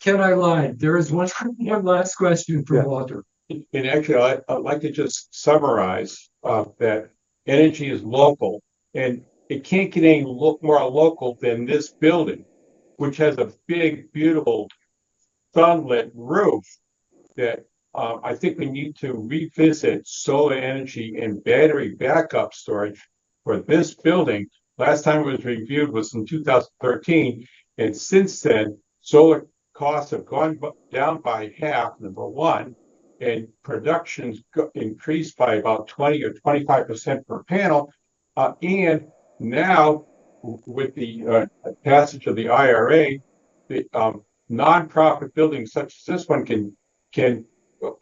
Ken, I lied. There is one last question from Walter. And actually, I'd like to just summarize that energy is local, and it can't get any more local than this building, which has a big, beautiful sunlit roof that I think we need to revisit solar energy and battery backup storage for this building. Last time it was reviewed was in 2013, and since then, solar costs have gone down by half, number one, and production's increased by about 20 or 25% per panel. And now, with the passage of the IRA, the nonprofit buildings such as this one can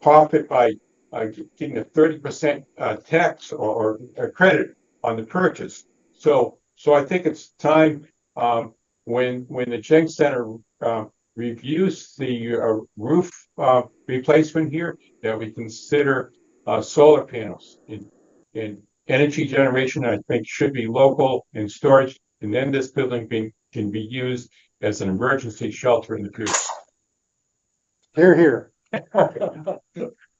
profit by getting a 30% tax or a credit on the purchase. So I think it's time when the Jenks Center reviews the roof replacement here that we consider solar panels in energy generation. I think should be local in storage, and then this building can be used as an emergency shelter in the future. Hear, hear. I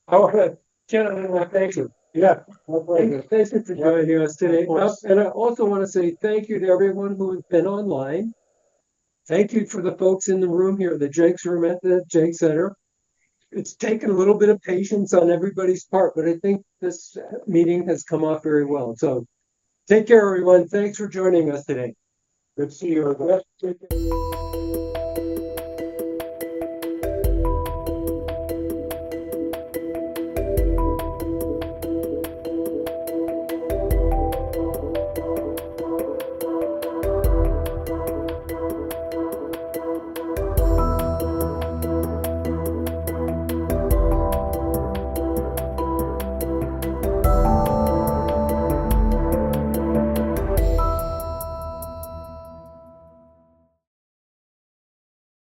want to, Ken, I want to thank you. Yeah. Thank you for joining us today. And I also want to say thank you to everyone who has been online. Thank you for the folks in the room here, the Jenks room at the Jenks Center. It's taken a little bit of patience on everybody's part, but I think this meeting has come off very well. So take care, everyone. Thanks for joining us today. Good to see you.